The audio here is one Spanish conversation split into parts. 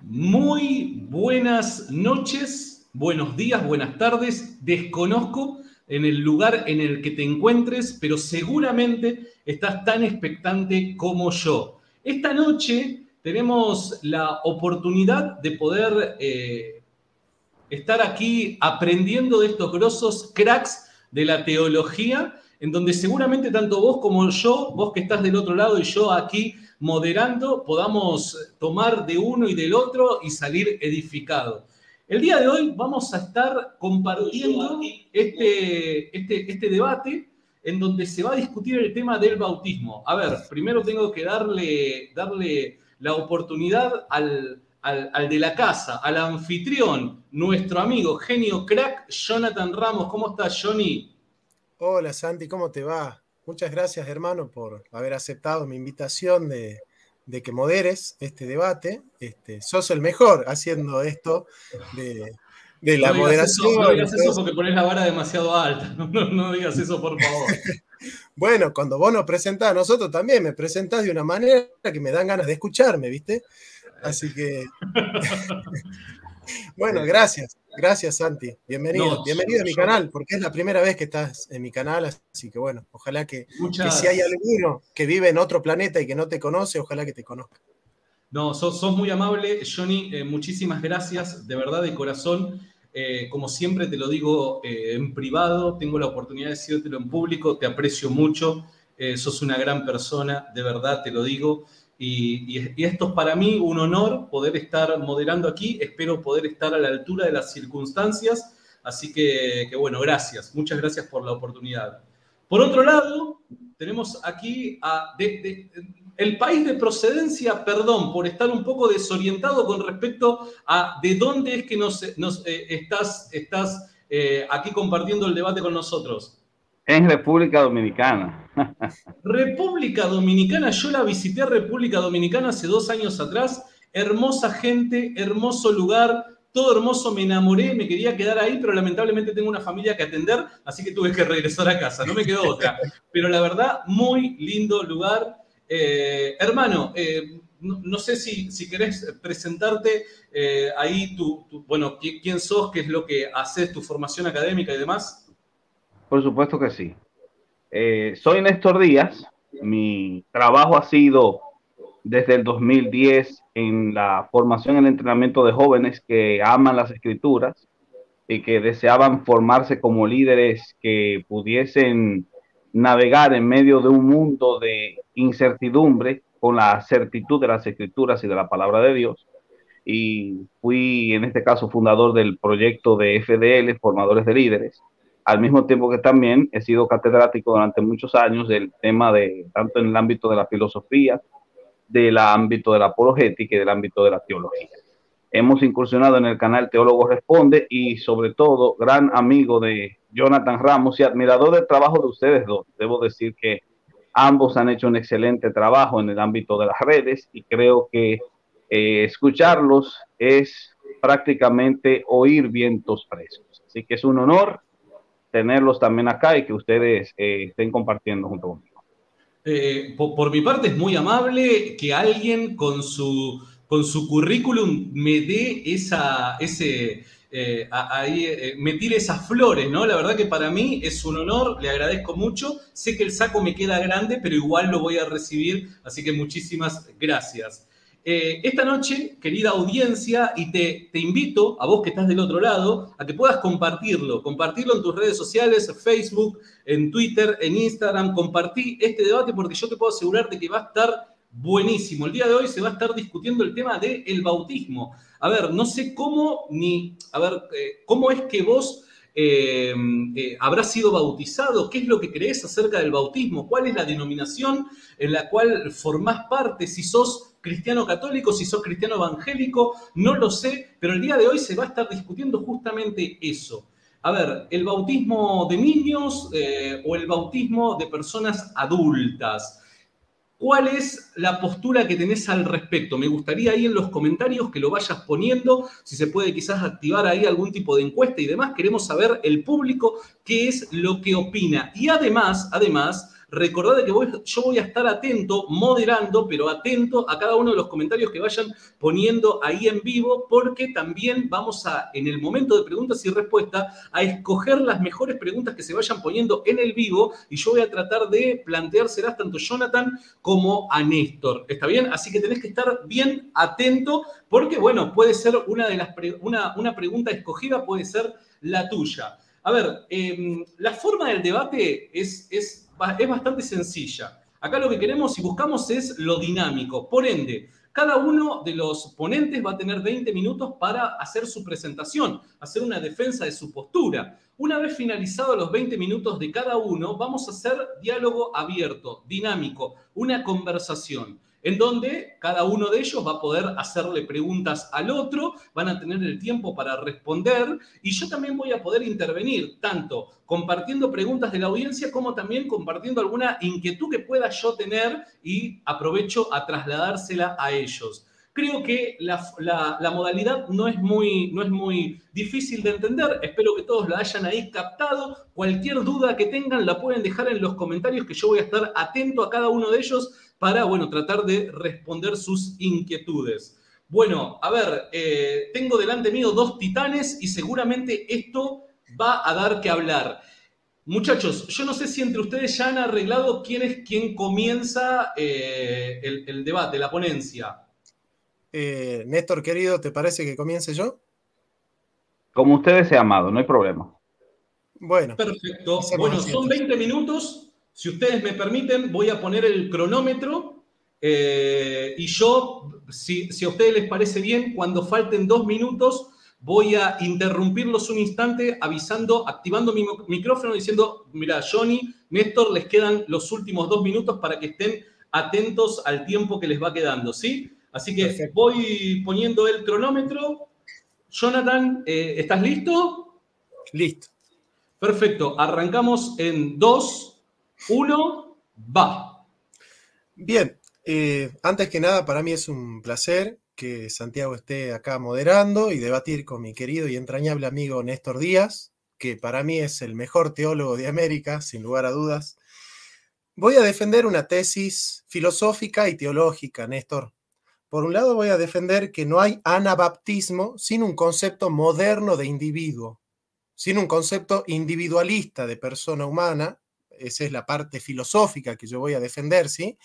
Muy buenas noches, buenos días, buenas tardes. Desconozco en el lugar en el que te encuentres, pero seguramente estás tan expectante como yo. Esta noche tenemos la oportunidad de poder estar aquí aprendiendo de estos grosos cracks de la teología, en donde seguramente tanto vos como yo, vos que estás del otro lado y yo aquí moderando, podamos tomar de uno y del otro y salir edificados. El día de hoy vamos a estar compartiendo este debate en donde se va a discutir el tema del bautismo. A ver, primero tengo que darle la oportunidad al de la casa, al anfitrión, nuestro amigo, genio crack, Jonathan Ramos. ¿Cómo estás, Johnny? Hola Santi, ¿cómo te va? Muchas gracias, hermano, por haber aceptado mi invitación de que moderes este debate. Sos el mejor haciendo esto de No la digas eso, no moderación. digas eso porque pones la vara demasiado alta. No digas eso, por favor. Bueno, cuando vos nos presentás a nosotros también, me presentás de una manera que me dan ganas de escucharme, ¿viste? Así que, bueno, gracias. Gracias, Santi. Bienvenido. No, Bienvenido a mi canal, porque es la primera vez que estás en mi canal, así que bueno, ojalá que si hay muchas. alguno que vive en otro planeta y que no te conoce, ojalá que te conozca. No, sos muy amable, Johnny. Muchísimas gracias, de verdad, de corazón. Como siempre te lo digo en privado, tengo la oportunidad de decírtelo en público, te aprecio mucho, sos una gran persona, de verdad te lo digo. Y esto es para mí un honor poder estar moderando aquí, espero poder estar a la altura de las circunstancias, así que bueno, gracias, muchas gracias por la oportunidad. Por otro lado, tenemos aquí el país de procedencia, perdón por estar un poco desorientado con respecto a de dónde es que estás aquí compartiendo el debate con nosotros. En República Dominicana. República Dominicana, yo la visité a República Dominicana hace 2 años atrás. Hermosa gente, hermoso lugar, todo hermoso, me enamoré, me quería quedar ahí, pero lamentablemente tengo una familia que atender, así que tuve que regresar a casa, no me quedó otra. Pero la verdad, muy lindo lugar. Hermano, no sé si querés presentarte ahí, bueno, quién sos, qué es lo que haces, tu formación académica y demás. Por supuesto que sí. Soy Néstor Díaz. Mi trabajo ha sido desde el 2010 en la formación y el entrenamiento de jóvenes que aman las escrituras y que deseaban formarse como líderes que pudiesen navegar en medio de un mundo de incertidumbre con la certitud de las escrituras y de la palabra de Dios. Y fui, en este caso, fundador del proyecto de FDL, Formadores de Líderes, al mismo tiempo que también he sido catedrático durante muchos años del tema de, tanto en el ámbito de la filosofía, del ámbito de la apologética y del ámbito de la teología. Hemos incursionado en el canal Teólogo Responde y sobre todo gran amigo de Jonathan Ramos y admirador del trabajo de ustedes dos. Debo decir que ambos han hecho un excelente trabajo en el ámbito de las redes y creo que escucharlos es prácticamente oír vientos frescos. Así que es un honor tenerlos también acá y que ustedes estén compartiendo junto conmigo. Por mi parte es muy amable que alguien con su currículum me dé me tire esas flores, ¿no? La verdad que para mí es un honor, le agradezco mucho. Sé que el saco me queda grande, pero igual lo voy a recibir, así que muchísimas gracias. Esta noche, querida audiencia, y te invito, a vos que estás del otro lado, a que puedas compartirlo en tus redes sociales, Facebook, en Twitter, en Instagram. Compartí este debate porque yo te puedo asegurarte que va a estar buenísimo. El día de hoy se va a estar discutiendo el tema del bautismo. A ver, no sé cómo cómo es que vos habrás sido bautizado, qué es lo que crees acerca del bautismo, cuál es la denominación en la cual formás parte, si sos cristiano católico, si sos cristiano evangélico, no lo sé, pero el día de hoy se va a estar discutiendo justamente eso. A ver, el bautismo de niños o el bautismo de personas adultas. ¿Cuál es la postura que tenés al respecto? Me gustaría ahí en los comentarios que lo vayas poniendo, si se puede quizás activar ahí algún tipo de encuesta y demás. Queremos saber el público qué es lo que opina. Y además, Recordad de que yo voy a estar atento, moderando, pero atento a cada uno de los comentarios que vayan poniendo ahí en vivo, porque también vamos a, en el momento de preguntas y respuestas, a escoger las mejores preguntas que se vayan poniendo en el vivo, y yo voy a tratar de planteárselas tanto a Jonathan como a Néstor. ¿Está bien? Así que tenés que estar bien atento, porque, bueno, puede ser una pregunta escogida, puede ser la tuya. A ver, la forma del debate es bastante sencilla. Acá lo que queremos y buscamos es lo dinámico. Por ende, cada uno de los ponentes va a tener 20 minutos para hacer su presentación, hacer una defensa de su postura. Una vez finalizados los 20 minutos de cada uno, vamos a hacer diálogo abierto, dinámico, una conversación, en donde cada uno de ellos va a poder hacerle preguntas al otro, van a tener el tiempo para responder, y yo también voy a poder intervenir, tanto compartiendo preguntas de la audiencia como también compartiendo alguna inquietud que pueda yo tener, y aprovecho a trasladársela a ellos. Creo que la modalidad no es muy difícil de entender. Espero que todos la hayan ahí captado. Cualquier duda que tengan la pueden dejar en los comentarios, que yo voy a estar atento a cada uno de ellos para, bueno, tratar de responder sus inquietudes. Bueno, a ver, tengo delante mío 2 titanes y seguramente esto va a dar que hablar. Muchachos, yo no sé si entre ustedes ya han arreglado quién comienza el debate, la ponencia. Néstor, querido, ¿te parece que comience yo? Como usted desea, amado, no hay problema. Bueno. Perfecto. Bueno, son 20 minutos. Si ustedes me permiten, voy a poner el cronómetro. Y yo, si a ustedes les parece bien, cuando falten 2 minutos, voy a interrumpirlos un instante avisando, activando mi micrófono, diciendo, mira, Johnny, Néstor, les quedan los últimos 2 minutos para que estén atentos al tiempo que les va quedando, ¿sí? Así que perfecto. Voy poniendo el cronómetro. Jonathan, ¿estás listo? Listo. Perfecto. Arrancamos en 2, 1, va. Bien. Antes que nada, para mí es un placer que Santiago esté acá moderando y debatir con mi querido y entrañable amigo Néstor Díaz, que para mí es el mejor teólogo de América, sin lugar a dudas. Voy a defender una tesis filosófica y teológica, Néstor. Por un lado, voy a defender que no hay anabaptismo sin un concepto moderno de individuo, sin un concepto individualista de persona humana. Esa es la parte filosófica que yo voy a defender, ¿sí?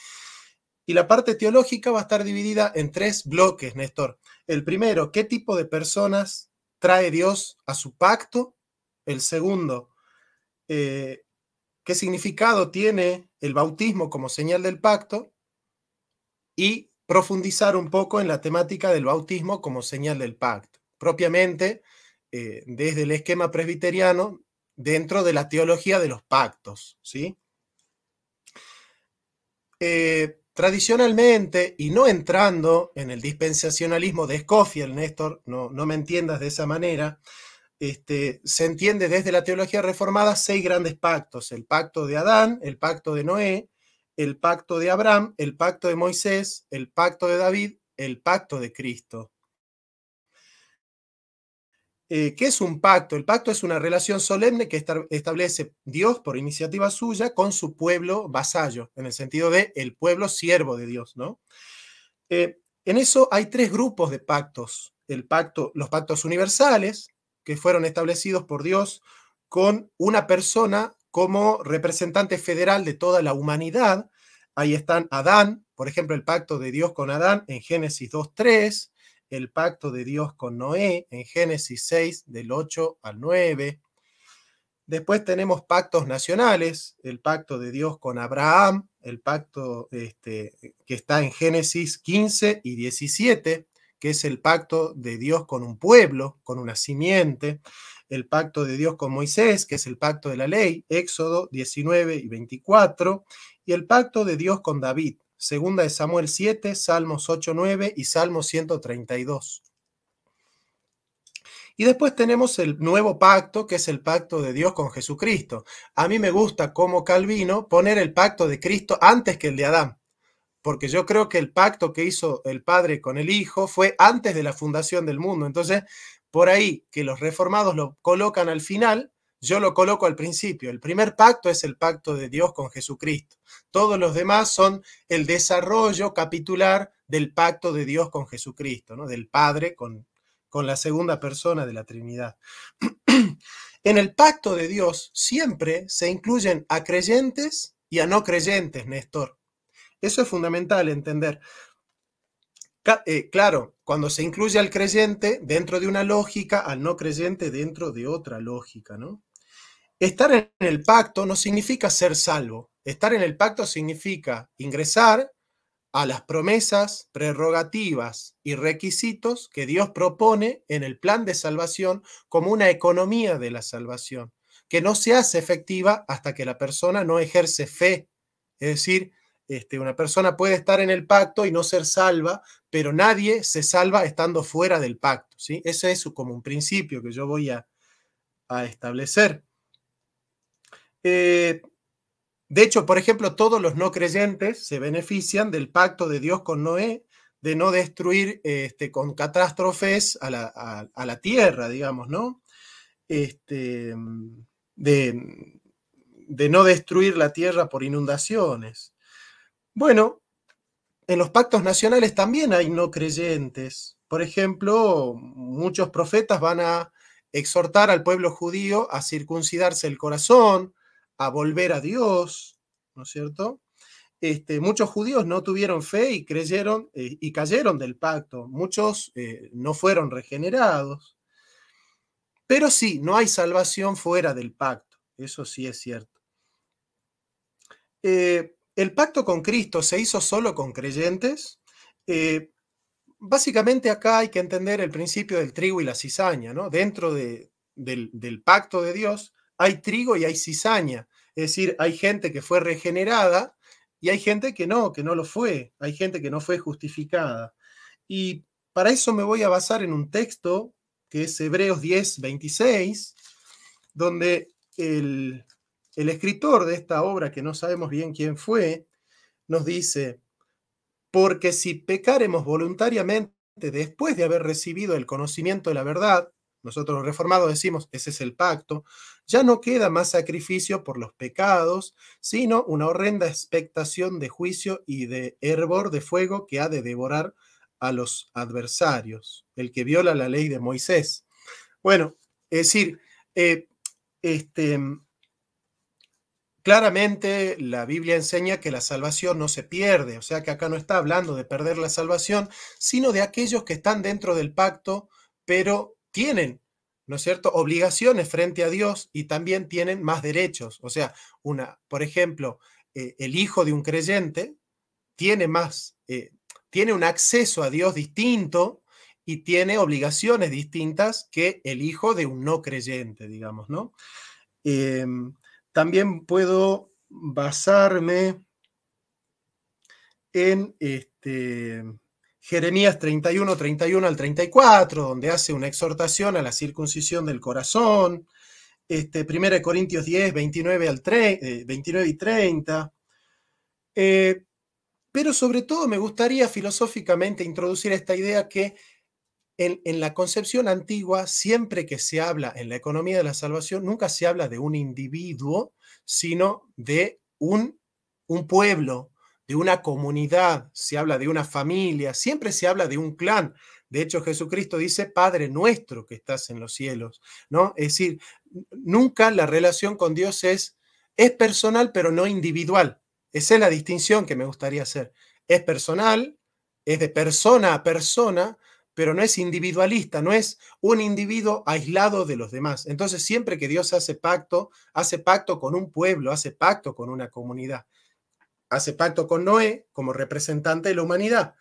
Y la parte teológica va a estar dividida en 3 bloques, Néstor. El primero, ¿qué tipo de personas trae Dios a su pacto? El segundo, ¿qué significado tiene el bautismo como señal del pacto? Y profundizar un poco en la temática del bautismo como señal del pacto, propiamente desde el esquema presbiteriano dentro de la teología de los pactos, ¿sí? Tradicionalmente, y no entrando en el dispensacionalismo de Scofield, Néstor, no me entiendas de esa manera, se entiende desde la teología reformada 6 grandes pactos: el pacto de Adán, el pacto de Noé, el pacto de Abraham, el pacto de Moisés, el pacto de David, el pacto de Cristo. ¿Qué es un pacto? El pacto es una relación solemne que establece Dios por iniciativa suya con su pueblo vasallo, en el sentido de el pueblo siervo de Dios, ¿no? En eso hay 3 grupos de pactos. Los pactos universales, que fueron establecidos por Dios con una persona como representante federal de toda la humanidad. Ahí están Adán, por ejemplo, el pacto de Dios con Adán en Génesis 2:3, el pacto de Dios con Noé en Génesis 6, del 8 al 9. Después tenemos pactos nacionales, el pacto de Dios con Abraham, el pacto que está en Génesis 15 y 17, que es el pacto de Dios con un pueblo, con una simiente. El pacto de Dios con Moisés, que es el pacto de la ley, Éxodo 19 y 24, y el pacto de Dios con David, segunda de Samuel 7, Salmos 8, 9 y Salmo 132. Y después tenemos el nuevo pacto, que es el pacto de Dios con Jesucristo. A mí me gusta, como Calvino, poner el pacto de Cristo antes que el de Adán, porque yo creo que el pacto que hizo el Padre con el Hijo fue antes de la fundación del mundo. Entonces, por ahí que los reformados lo colocan al final, yo lo coloco al principio. El primer pacto es el pacto de Dios con Jesucristo. Todos los demás son el desarrollo capitular del pacto de Dios con Jesucristo, ¿no? Del Padre con la segunda persona de la Trinidad. En el pacto de Dios siempre se incluyen a creyentes y a no creyentes, Néstor. Eso es fundamental entender. Claro, cuando se incluye al creyente dentro de una lógica, al no creyente dentro de otra lógica, ¿no? Estar en el pacto no significa ser salvo. Estar en el pacto significa ingresar a las promesas, prerrogativas y requisitos que Dios propone en el plan de salvación como una economía de la salvación, que no se hace efectiva hasta que la persona no ejerce fe. Es decir, una persona puede estar en el pacto y no ser salva, pero nadie se salva estando fuera del pacto, ¿sí? Ese es como un principio que yo voy a establecer. De hecho, por ejemplo, todos los no creyentes se benefician del pacto de Dios con Noé, de no destruir con catástrofes a la tierra, digamos, ¿no? De no destruir la tierra por inundaciones. Bueno, en los pactos nacionales también hay no creyentes. Por ejemplo, muchos profetas van a exhortar al pueblo judío a circuncidarse el corazón, a volver a Dios, ¿no es cierto? Muchos judíos no tuvieron fe y creyeron y cayeron del pacto. Muchos no fueron regenerados. Pero sí, no hay salvación fuera del pacto. Eso sí es cierto. ¿El pacto con Cristo se hizo solo con creyentes? Básicamente acá hay que entender el principio del trigo y la cizaña, ¿no? Dentro del pacto de Dios hay trigo y hay cizaña. Es decir, hay gente que fue regenerada y hay gente que no lo fue. Hay gente que no fue justificada. Y para eso me voy a basar en un texto que es Hebreos 10, 26, donde el escritor de esta obra, que no sabemos bien quién fue, nos dice: porque si pecaremos voluntariamente después de haber recibido el conocimiento de la verdad, nosotros los reformados decimos, ese es el pacto, ya no queda más sacrificio por los pecados, sino una horrenda expectación de juicio y de hervor de fuego que ha de devorar a los adversarios, el que viola la ley de Moisés. Bueno, es decir, claramente la Biblia enseña que la salvación no se pierde, o sea que acá no está hablando de perder la salvación, sino de aquellos que están dentro del pacto, pero tienen, ¿no es cierto?, obligaciones frente a Dios y también tienen más derechos. O sea, por ejemplo, el hijo de un creyente tiene tiene un acceso a Dios distinto y tiene obligaciones distintas que el hijo de un no creyente, digamos, ¿no? También puedo basarme en Jeremías 31, 31 al 34, donde hace una exhortación a la circuncisión del corazón. 1 Corintios 10, 29 y 30. Pero sobre todo me gustaría filosóficamente introducir esta idea que en la concepción antigua, siempre que se habla en la economía de la salvación, nunca se habla de un individuo, sino de un pueblo, de una comunidad, se habla de una familia, siempre se habla de un clan. De hecho, Jesucristo dice, Padre nuestro que estás en los cielos, ¿no? Es decir, nunca la relación con Dios es personal, pero no individual. Esa es la distinción que me gustaría hacer. Es personal, es de persona a persona, pero no es individualista, no es un individuo aislado de los demás. Entonces, siempre que Dios hace pacto con un pueblo, hace pacto con una comunidad. Hace pacto con Noé como representante de la humanidad,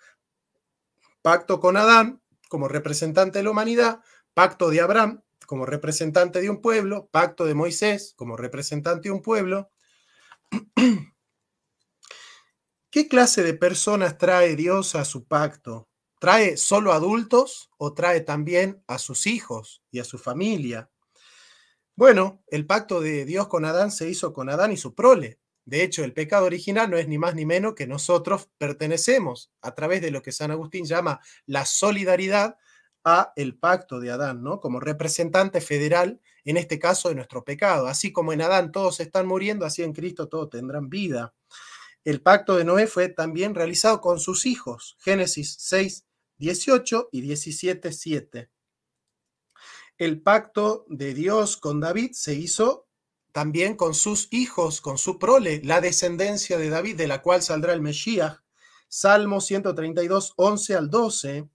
pacto con Adán como representante de la humanidad, pacto de Abraham como representante de un pueblo, pacto de Moisés como representante de un pueblo. ¿Qué clase de personas trae Dios a su pacto? ¿Trae solo adultos o trae también a sus hijos y a su familia? Bueno, el pacto de Dios con Adán se hizo con Adán y su prole. De hecho, el pecado original no es ni más ni menos que nosotros pertenecemos a través de lo que San Agustín llama la solidaridad a el pacto de Adán, ¿no? Como representante federal en este caso de nuestro pecado. Así como en Adán todos están muriendo, así en Cristo todos tendrán vida. El pacto de Noé fue también realizado con sus hijos, Génesis 6, 18 y 17, 7. El pacto de Dios con David se hizo también con sus hijos, con su prole, la descendencia de David, de la cual saldrá el Mesías. Salmo 132, 11 al 12,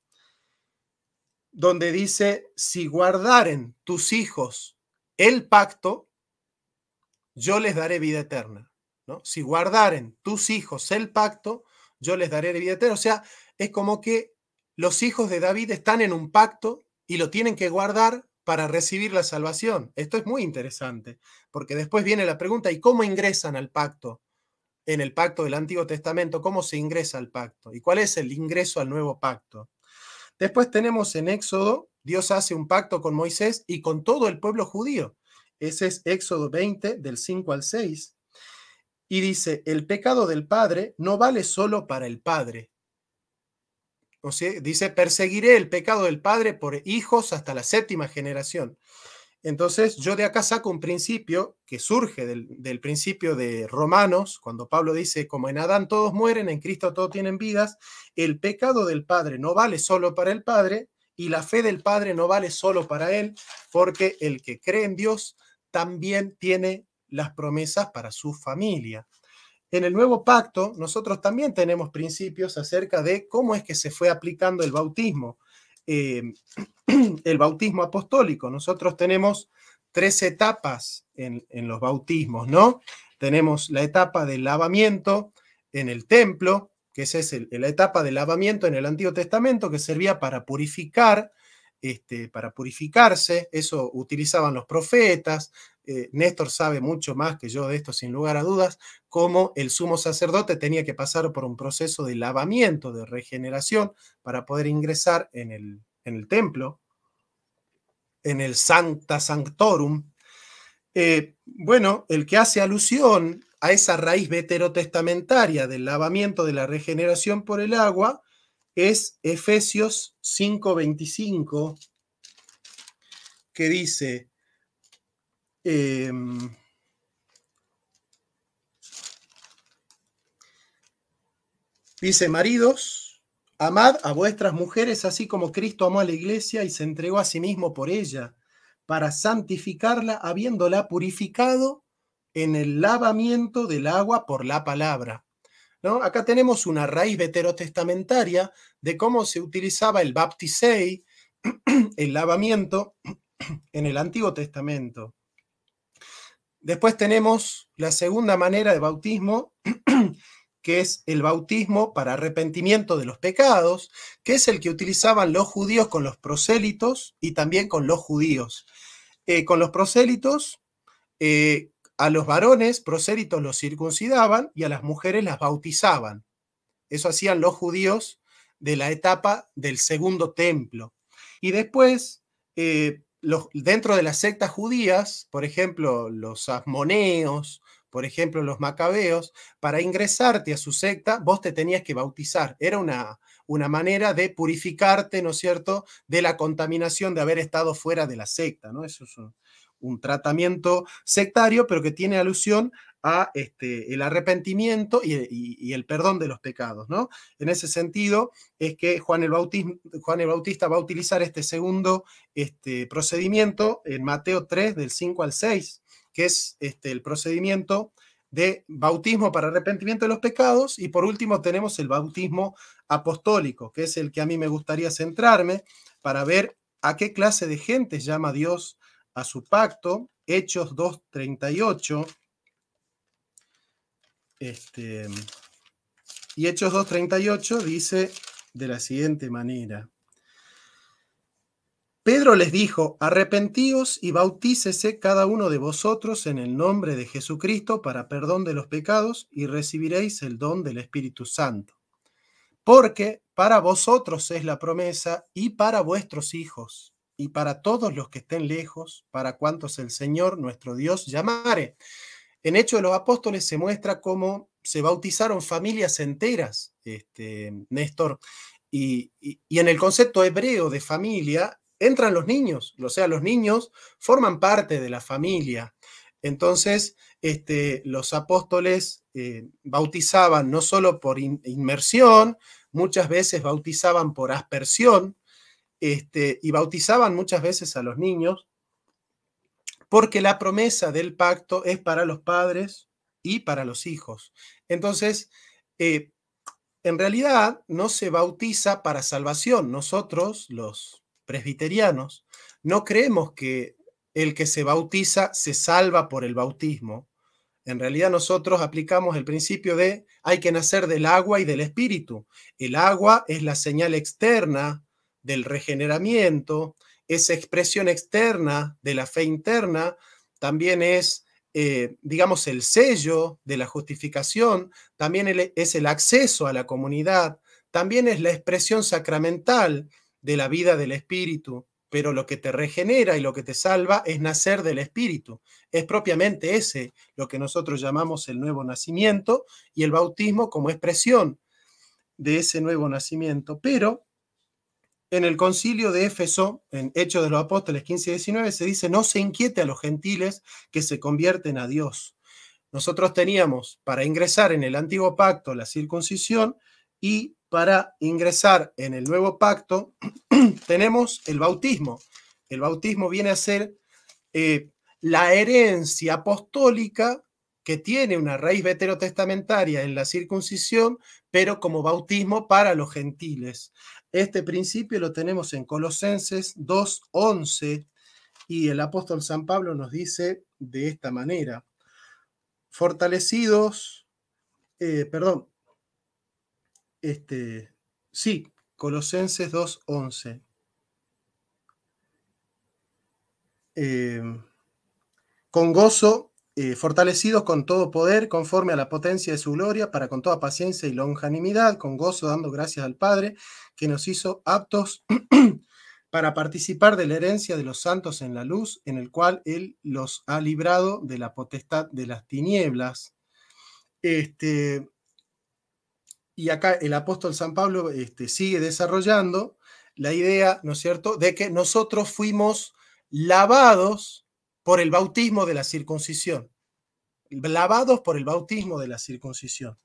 donde dice, si guardaren tus hijos el pacto, yo les daré vida eterna, ¿no? Si guardaren tus hijos el pacto, yo les daré vida eterna. O sea, es como que los hijos de David están en un pacto y lo tienen que guardar para recibir la salvación. Esto es muy interesante, porque después viene la pregunta, ¿y cómo ingresan al pacto? En el pacto del Antiguo Testamento, ¿cómo se ingresa al pacto? ¿Y cuál es el ingreso al nuevo pacto? Después tenemos en Éxodo, Dios hace un pacto con Moisés y con todo el pueblo judío. Ese es Éxodo 20, del 5 al 6. Y dice, el pecado del padre no vale solo para el padre. O sea, dice, perseguiré el pecado del padre por hijos hasta la 7ª generación. Entonces, yo de acá saco un principio que surge del principio de Romanos, cuando Pablo dice, como en Adán todos mueren, en Cristo todos tienen vidas, el pecado del Padre no vale solo para el Padre y la fe del Padre no vale solo para él, porque el que cree en Dios también tiene las promesas para su familia. En el nuevo pacto, nosotros también tenemos principios acerca de cómo es que se fue aplicando el bautismo. El bautismo apostólico. Nosotros tenemos 3 etapas en los bautismos, ¿no? Tenemos la etapa del lavamiento en el templo, que esa es la etapa del lavamiento en el Antiguo Testamento, que servía para purificar, para purificarse. Eso utilizaban los profetas. Néstor sabe mucho más que yo de esto, sin lugar a dudas, cómo el sumo sacerdote tenía que pasar por un proceso de lavamiento, de regeneración, para poder ingresar en el templo, en el Sancta Sanctorum. Bueno, el que hace alusión a esa raíz veterotestamentaria del lavamiento de la regeneración por el agua es Efesios 5:25, que dice, dice, maridos, amad a vuestras mujeres así como Cristo amó a la iglesia y se entregó a sí mismo por ella, para santificarla, habiéndola purificado en el lavamiento del agua por la palabra. ¿No? Acá tenemos una raíz veterotestamentaria de cómo se utilizaba el baptisei, el lavamiento, en el Antiguo Testamento. Después tenemos la segunda manera de bautismo, que es el bautismo para arrepentimiento de los pecados, que es el que utilizaban los judíos con los prosélitos y también con los judíos. Con los prosélitos, a los varones prosélitos los circuncidaban y a las mujeres las bautizaban. Eso hacían los judíos de la etapa del segundo templo. Y después, dentro de las sectas judías, por ejemplo, los asmoneos, por ejemplo, los macabeos, para ingresarte a su secta, vos te tenías que bautizar. Era una manera de purificarte, ¿no es cierto?, de la contaminación de haber estado fuera de la secta, ¿no? Eso es un tratamiento sectario, pero que tiene alusión a el arrepentimiento y el perdón de los pecados, ¿no? En ese sentido es que Juan el Bautista va a utilizar este segundo procedimiento en Mateo 3, del 5 al 6, que es el procedimiento de bautismo para arrepentimiento de los pecados, y por último tenemos el bautismo apostólico, que es el que a mí me gustaría centrarme para ver a qué clase de gente llama Dios a su pacto. Hechos 2:38, y Hechos 2:38 dice de la siguiente manera: Pedro les dijo, arrepentíos y bautícese cada uno de vosotros en el nombre de Jesucristo para perdón de los pecados y recibiréis el don del Espíritu Santo. Porque para vosotros es la promesa y para vuestros hijos y para todos los que estén lejos, para cuantos el Señor nuestro Dios llamare. En Hechos de los Apóstoles se muestra cómo se bautizaron familias enteras, Néstor, y en el concepto hebreo de familia, entran los niños, o sea, los niños forman parte de la familia. Entonces, los apóstoles bautizaban no solo por inmersión, muchas veces bautizaban por aspersión, y bautizaban muchas veces a los niños, porque la promesa del pacto es para los padres y para los hijos. Entonces, en realidad no se bautiza para salvación. Nosotros, los presbiterianos, no creemos que el que se bautiza se salva por el bautismo. En realidad nosotros aplicamos el principio de hay que nacer del agua y del espíritu. El agua es la señal externa del regeneramiento, es expresión externa de la fe interna, también es, digamos, el sello de la justificación, también es el acceso a la comunidad, también es la expresión sacramental de la vida del espíritu. Pero lo que te regenera y lo que te salva es nacer del Espíritu. Es propiamente ese lo que nosotros llamamos el nuevo nacimiento y el bautismo como expresión de ese nuevo nacimiento. Pero en el concilio de Éfeso, en Hechos de los Apóstoles 15 y 19, se dice: no se inquiete a los gentiles que se convierten a Dios. Nosotros teníamos para ingresar en el antiguo pacto la circuncisión, y para ingresar en el nuevo pacto tenemos el bautismo. El bautismo viene a ser la herencia apostólica que tiene una raíz veterotestamentaria en la circuncisión, pero como bautismo para los gentiles. Este principio lo tenemos en Colosenses 2:11, y el apóstol San Pablo nos dice de esta manera: fortalecidos, Colosenses 2:11. Con gozo, fortalecidos con todo poder, conforme a la potencia de su gloria, para con toda paciencia y longanimidad, con gozo dando gracias al Padre, que nos hizo aptos para participar de la herencia de los santos en la luz, en el cual Él los ha librado de la potestad de las tinieblas. Y acá el apóstol San Pablo sigue desarrollando la idea, ¿no es cierto?, de que nosotros fuimos lavados por el bautismo de la circuncisión. Lavados por el bautismo de la circuncisión.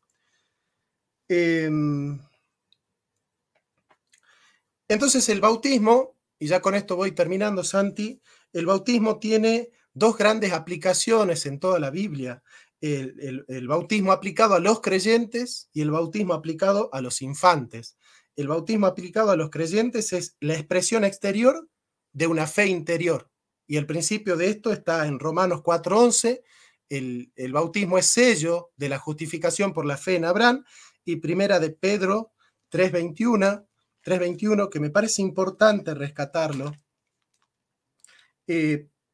Entonces el bautismo, y ya con esto voy terminando, Santi, el bautismo tiene dos grandes aplicaciones en toda la Biblia. El bautismo aplicado a los creyentes y el bautismo aplicado a los infantes. El bautismo aplicado a los creyentes es la expresión exterior de una fe interior. Y el principio de esto está en Romanos 4:11. El bautismo es sello de la justificación por la fe en Abraham. Y primera de Pedro 3:21, que me parece importante rescatarlo,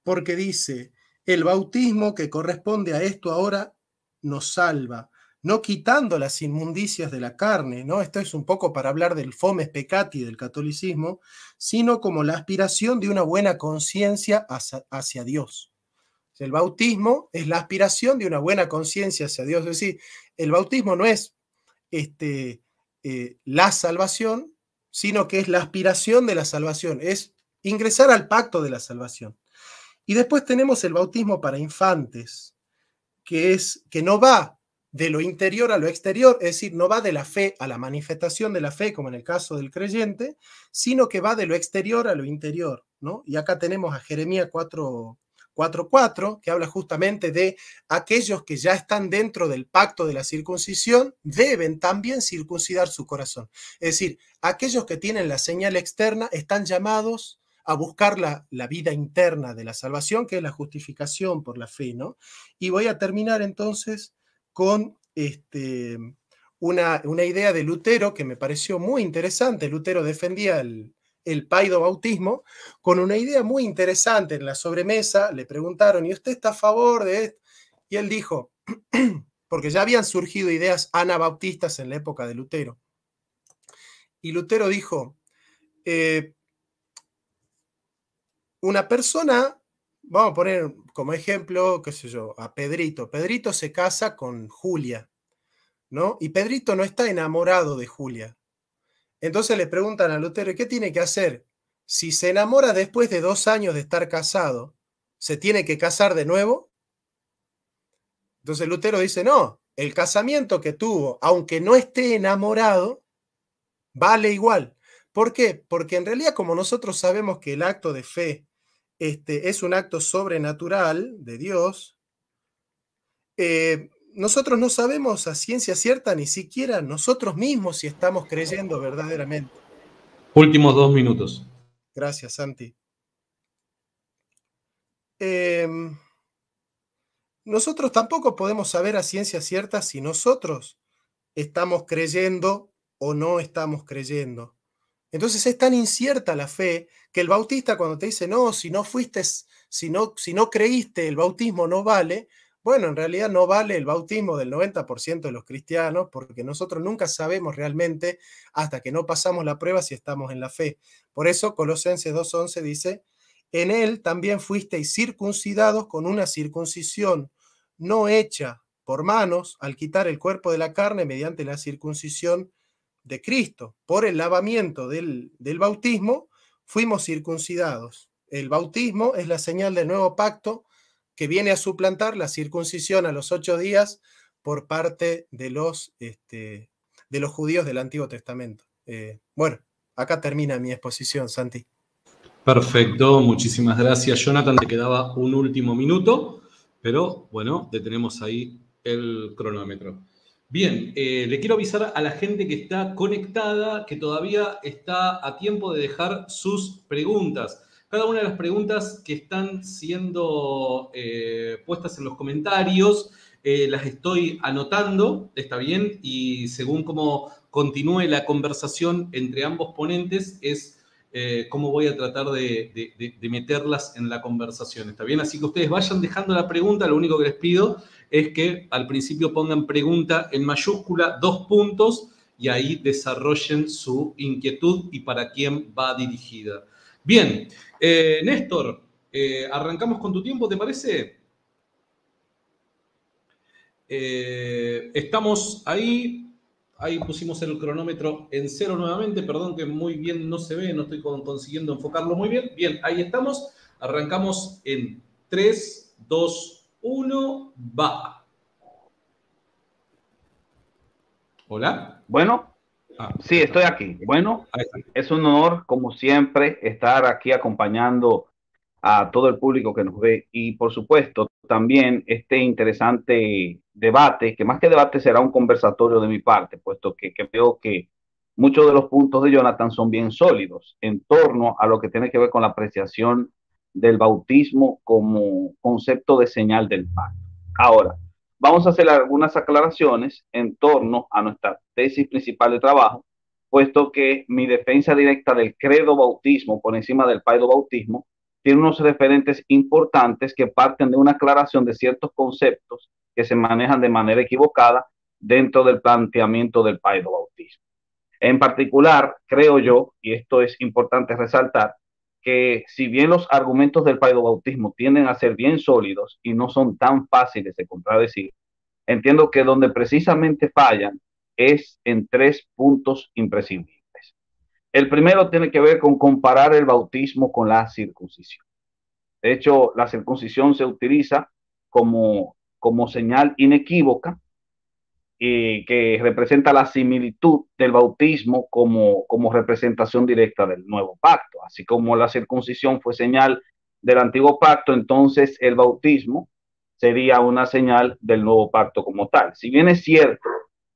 porque dice: el bautismo que corresponde a esto ahora nos salva, no quitando las inmundicias de la carne, ¿no? Esto es un poco para hablar del fomes peccati del catolicismo, sino como la aspiración de una buena conciencia hacia Dios. El bautismo es la aspiración de una buena conciencia hacia Dios. Es decir, el bautismo no es la salvación, sino que es la aspiración de la salvación, es ingresar al pacto de la salvación. Y después tenemos el bautismo para infantes, que no va de lo interior a lo exterior, es decir, no va de la fe a la manifestación de la fe, como en el caso del creyente, sino que va de lo exterior a lo interior, ¿no? Y acá tenemos a Jeremías 4:4, que habla justamente de aquellos que ya están dentro del pacto de la circuncisión, deben también circuncidar su corazón. Es decir, aquellos que tienen la señal externa están llamados a buscar la vida interna de la salvación, que es la justificación por la fe, ¿no? Y voy a terminar entonces con una idea de Lutero que me pareció muy interesante. Lutero defendía el paido bautismo con una idea muy interesante. En la sobremesa le preguntaron: ¿y usted está a favor de esto? Y él dijo, porque ya habían surgido ideas anabautistas en la época de Lutero, y Lutero dijo, una persona, vamos a poner como ejemplo, qué sé yo, a Pedrito. Pedrito se casa con Julia, ¿no? Y Pedrito no está enamorado de Julia. Entonces le preguntan a Lutero: ¿qué tiene que hacer? si se enamora después de 2 años de estar casado, ¿se tiene que casar de nuevo? Entonces Lutero dice, no, el casamiento que tuvo, aunque no esté enamorado, vale igual. ¿Por qué? Porque en realidad, como nosotros sabemos que el acto de fe es un acto sobrenatural de Dios, nosotros no sabemos a ciencia cierta ni siquiera nosotros mismos si estamos creyendo verdaderamente. Últimos 2 minutos. Gracias, Santi. Nosotros tampoco podemos saber a ciencia cierta si nosotros estamos creyendo o no estamos creyendo. Entonces es tan incierta la fe que el bautista cuando te dice, no, si no fuiste, si no creíste, el bautismo no vale. Bueno, en realidad no vale el bautismo del 90% de los cristianos porque nosotros nunca sabemos realmente hasta que no pasamos la prueba si estamos en la fe. Por eso Colosenses 2:11 dice, en él también fuisteis circuncidados con una circuncisión no hecha por manos al quitar el cuerpo de la carne mediante la circuncisión de Cristo. Por el lavamiento del bautismo fuimos circuncidados. El bautismo es la señal del nuevo pacto que viene a suplantar la circuncisión a los 8 días por parte de los judíos del Antiguo Testamento. Bueno, acá termina mi exposición, Santi. Perfecto, muchísimas gracias, Jonathan. Te quedaba un último minuto, pero bueno, detenemos ahí el cronómetro. Bien, le quiero avisar a la gente que está conectada que todavía está a tiempo de dejar sus preguntas. Cada una de las preguntas que están siendo puestas en los comentarios las estoy anotando, está bien, y según cómo continúe la conversación entre ambos ponentes es cómo voy a tratar de meterlas en la conversación, ¿está bien? Así que ustedes vayan dejando la pregunta, lo único que les pido es que al principio pongan pregunta en mayúscula, 2 puntos, y ahí desarrollen su inquietud y para quién va dirigida. Bien, Néstor, arrancamos con tu tiempo, ¿te parece? Estamos ahí. Ahí pusimos el cronómetro en 0 nuevamente. Perdón que muy bien no se ve, no estoy consiguiendo enfocarlo muy bien. Bien, ahí estamos. Arrancamos en 3, 2, 1, va. ¿Hola? Bueno, sí, estoy aquí. Bueno, es un honor, como siempre, estar aquí acompañando a todo el público que nos ve y, por supuesto, también este interesante debate, que más que debate será un conversatorio de mi parte, puesto que veo que muchos de los puntos de Jonathan son bien sólidos en torno a lo que tiene que ver con la apreciación del bautismo como concepto de señal del pacto. Ahora, vamos a hacer algunas aclaraciones en torno a nuestra tesis principal de trabajo, puesto que mi defensa directa del credo bautismo por encima del paido bautismo tiene unos referentes importantes que parten de una aclaración de ciertos conceptos que se manejan de manera equivocada dentro del planteamiento del paido bautismo. En particular, creo yo, y esto es importante resaltar, que si bien los argumentos del paido bautismo tienden a ser bien sólidos y no son tan fáciles de contradecir, entiendo que donde precisamente fallan es en 3 puntos imprescindibles. El primero tiene que ver con comparar el bautismo con la circuncisión. De hecho, la circuncisión se utiliza como señal inequívoca que representa la similitud del bautismo como representación directa del nuevo pacto. Así como la circuncisión fue señal del antiguo pacto, entonces el bautismo sería una señal del nuevo pacto como tal. Si bien es cierto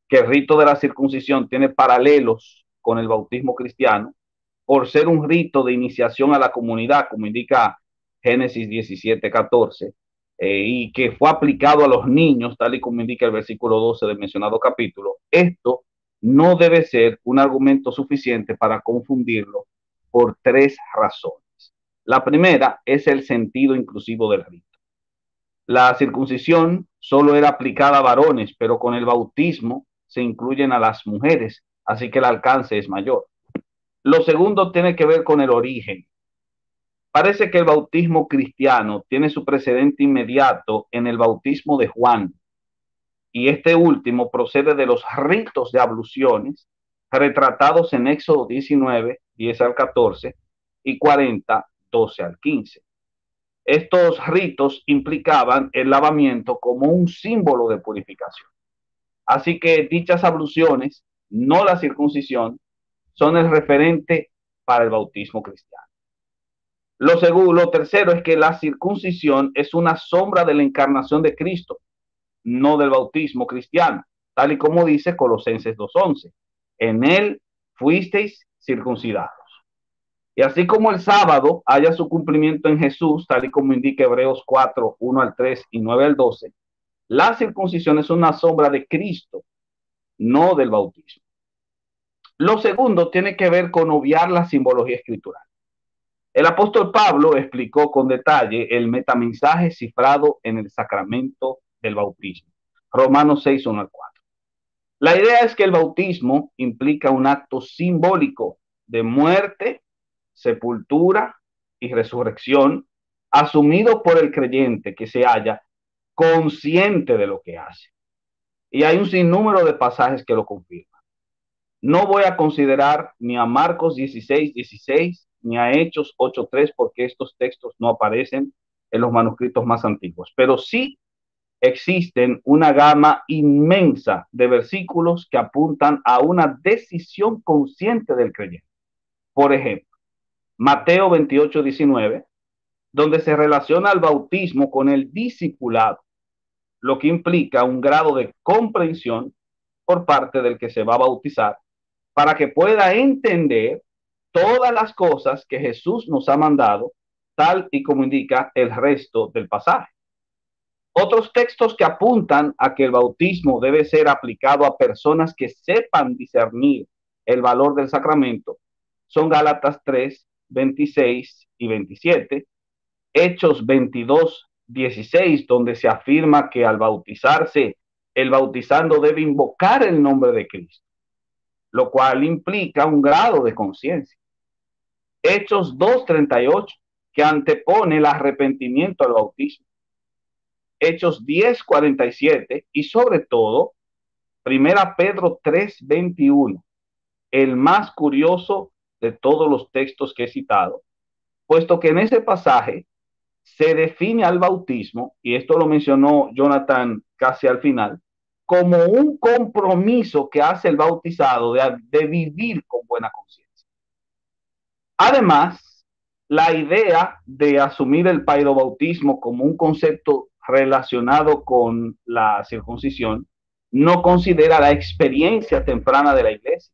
que el rito de la circuncisión tiene paralelos con el bautismo cristiano, por ser un rito de iniciación a la comunidad, como indica Génesis 17:14, y que fue aplicado a los niños, tal y como indica el versículo 12 del mencionado capítulo, esto no debe ser un argumento suficiente para confundirlo por 3 razones. La primera es el sentido inclusivo del rito. La circuncisión solo era aplicada a varones, pero con el bautismo se incluyen a las mujeres, así que el alcance es mayor. Lo segundo tiene que ver con el origen. Parece que el bautismo cristiano tiene su precedente inmediato en el bautismo de Juan, y este último procede de los ritos de abluciones retratados en Éxodo 19, 10 al 14, y 40, 12 al 15. Estos ritos implicaban el lavamiento como un símbolo de purificación. Así que dichas abluciones, no la circuncisión, son el referente para el bautismo cristiano. Lo tercero es que la circuncisión es una sombra de la encarnación de Cristo, no del bautismo cristiano, tal y como dice Colosenses 2:11. En él fuisteis circuncidados. Y así como el sábado haya su cumplimiento en Jesús, tal y como indica Hebreos 4, 1 al 3 y 9 al 12, la circuncisión es una sombra de Cristo, no del bautismo. Lo segundo tiene que ver con obviar la simbología escritural. El apóstol Pablo explicó con detalle el metamensaje cifrado en el sacramento del bautismo. Romanos 6, 1 al 4. La idea es que el bautismo implica un acto simbólico de muerte, sepultura y resurrección, asumido por el creyente que se halla consciente de lo que hace. Y hay un sinnúmero de pasajes que lo confirman. No voy a considerar ni a Marcos 16, 16, ni a Hechos 8:3, porque estos textos no aparecen en los manuscritos más antiguos, pero sí existen una gama inmensa de versículos que apuntan a una decisión consciente del creyente. Por ejemplo, Mateo 28, 19, donde se relaciona el bautismo con el discipulado, lo que implica un grado de comprensión por parte del que se va a bautizar para que pueda entender todas las cosas que Jesús nos ha mandado, tal y como indica el resto del pasaje. Otros textos que apuntan a que el bautismo debe ser aplicado a personas que sepan discernir el valor del sacramento son Gálatas 3, 26 y 27, Hechos 22, 16, donde se afirma que al bautizarse, el bautizando debe invocar el nombre de Cristo, lo cual implica un grado de conciencia. Hechos 2:38, que antepone el arrepentimiento al bautismo. Hechos 10:47 y sobre todo, Primera Pedro 3:21, el más curioso de todos los textos que he citado, puesto que en ese pasaje se define al bautismo, y esto lo mencionó Jonathan casi al final, como un compromiso que hace el bautizado de vivir con buena conciencia. Además, la idea de asumir el paidobautismo como un concepto relacionado con la circuncisión no considera la experiencia temprana de la iglesia.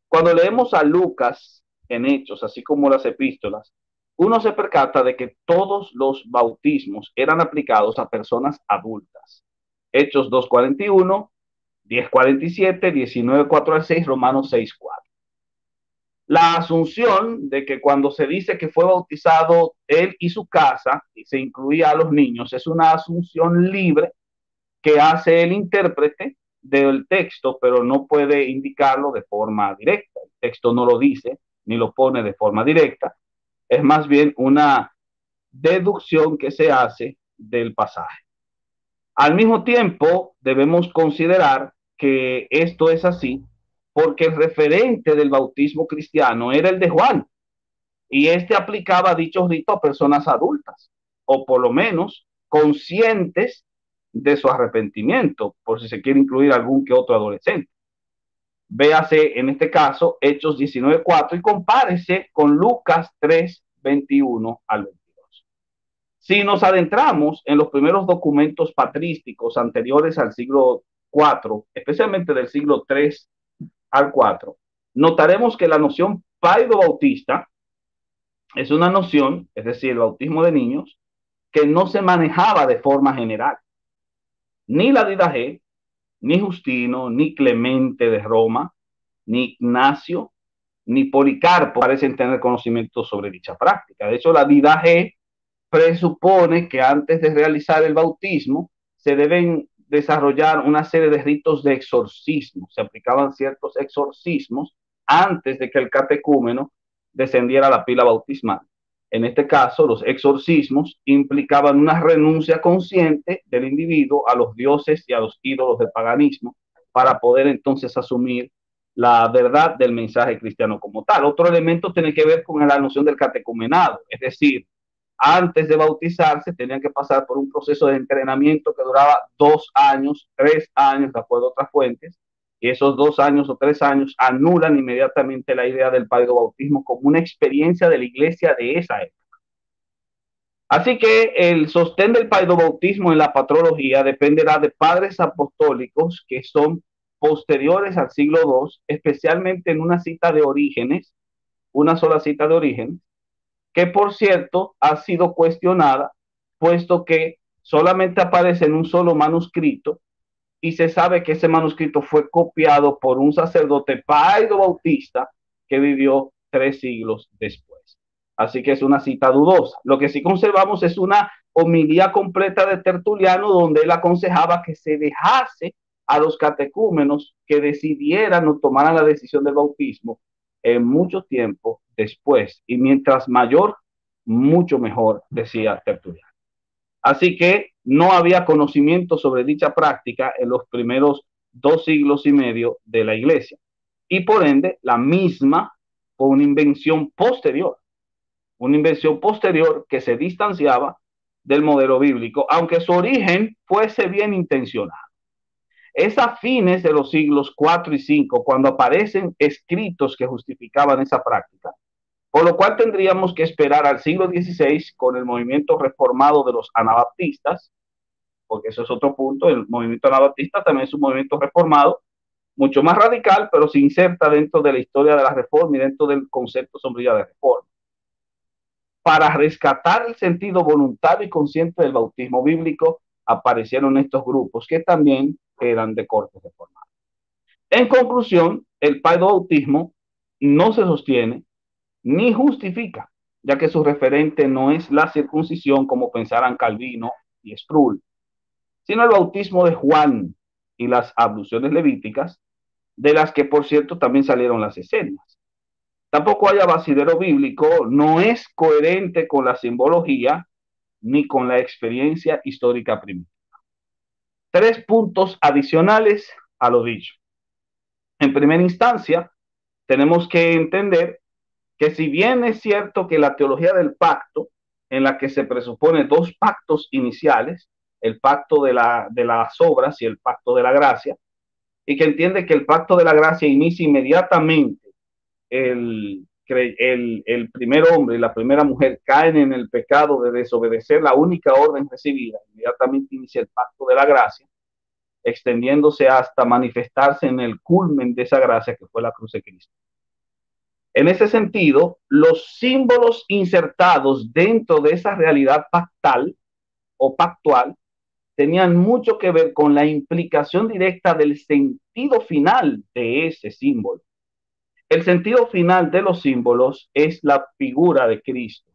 Cuando leemos a Lucas en Hechos, así como las epístolas, uno se percata de que todos los bautismos eran aplicados a personas adultas. Hechos 2:41, 10:47, 19:4 al 6, Romanos 6:4. La asunción de que cuando se dice que fue bautizado él y su casa, y se incluía a los niños, es una asunción libre que hace el intérprete del texto, pero no puede indicarlo de forma directa. El texto no lo dice ni lo pone de forma directa. Es más bien una deducción que se hace del pasaje. Al mismo tiempo, debemos considerar que esto es así porque el referente del bautismo cristiano era el de Juan, y este aplicaba dichos ritos a personas adultas, o por lo menos conscientes de su arrepentimiento, por si se quiere incluir algún que otro adolescente. Véase en este caso Hechos 19:4 y compárese con Lucas 3:21 al 22. Si nos adentramos en los primeros documentos patrísticos anteriores al siglo IV, especialmente del siglo III al IV, notaremos que la noción paido-bautista es una noción, es decir, el bautismo de niños, que no se manejaba de forma general. Ni la Didache, ni Justino, ni Clemente de Roma, ni Ignacio, ni Policarpo parecen tener conocimiento sobre dicha práctica. De hecho, la Didache presupone que antes de realizar el bautismo se deben desarrollar una serie de ritos de exorcismo. Se aplicaban ciertos exorcismos antes de que el catecúmeno descendiera a la pila bautismal. En este caso, los exorcismos implicaban una renuncia consciente del individuo a los dioses y a los ídolos del paganismo para poder entonces asumir la verdad del mensaje cristiano como tal. Otro elemento tiene que ver con la noción del catecumenado, es decir, antes de bautizarse tenían que pasar por un proceso de entrenamiento que duraba 2 años, 3 años, de acuerdo a otras fuentes, y esos 2 años o 3 años anulan inmediatamente la idea del bautismo como una experiencia de la iglesia de esa época. Así que el sostén del bautismo en la patrología dependerá de padres apostólicos que son posteriores al siglo II, especialmente en una cita de Orígenes, una sola cita de Orígenes, que por cierto ha sido cuestionada, puesto que solamente aparece en un solo manuscrito y se sabe que ese manuscrito fue copiado por un sacerdote paido bautista que vivió 3 siglos después. Así que es una cita dudosa. Lo que sí conservamos es una homilía completa de Tertuliano donde él aconsejaba que se dejase a los catecúmenos que decidieran o tomaran la decisión del bautismo mucho tiempo después. Y mientras mayor, mucho mejor, decía Tertuliano. Así que no había conocimiento sobre dicha práctica en los primeros 2 siglos y medio de la iglesia. Y por ende, la misma fue una invención posterior que se distanciaba del modelo bíblico, aunque su origen fuese bien intencionado. Es a fines de los siglos 4 y 5 cuando aparecen escritos que justificaban esa práctica, por lo cual tendríamos que esperar al siglo XVI con el movimiento reformado de los anabaptistas, porque eso es otro punto. El movimiento anabaptista también es un movimiento reformado, mucho más radical, pero se inserta dentro de la historia de la reforma y dentro del concepto sombrilla de reforma. Para rescatar el sentido voluntario y consciente del bautismo bíblico, aparecieron estos grupos que también eran de corte reformado. En conclusión, el bautismo no se sostiene ni justifica, ya que su referente no es la circuncisión como pensaran Calvino y Sproul, sino el bautismo de Juan y las abluciones levíticas, de las que por cierto también salieron las escenas. Tampoco haya basidero bíblico, no es coherente con la simbología ni con la experiencia histórica primitiva. 3 puntos adicionales a lo dicho. En primera instancia, tenemos que entender que si bien es cierto que la teología del pacto, en la que se presupone 2 pactos iniciales, el pacto de las obras y el pacto de la gracia, y que entiende que el pacto de la gracia inicia inmediatamente el primer hombre y la primera mujer caen en el pecado de desobedecer la única orden recibida, inmediatamente inicia el pacto de la gracia, extendiéndose hasta manifestarse en el culmen de esa gracia que fue la cruz de Cristo. En ese sentido, los símbolos insertados dentro de esa realidad pactal o pactual tenían mucho que ver con la implicación directa del sentido final de ese símbolo. El sentido final de los símbolos es la figura de Cristo.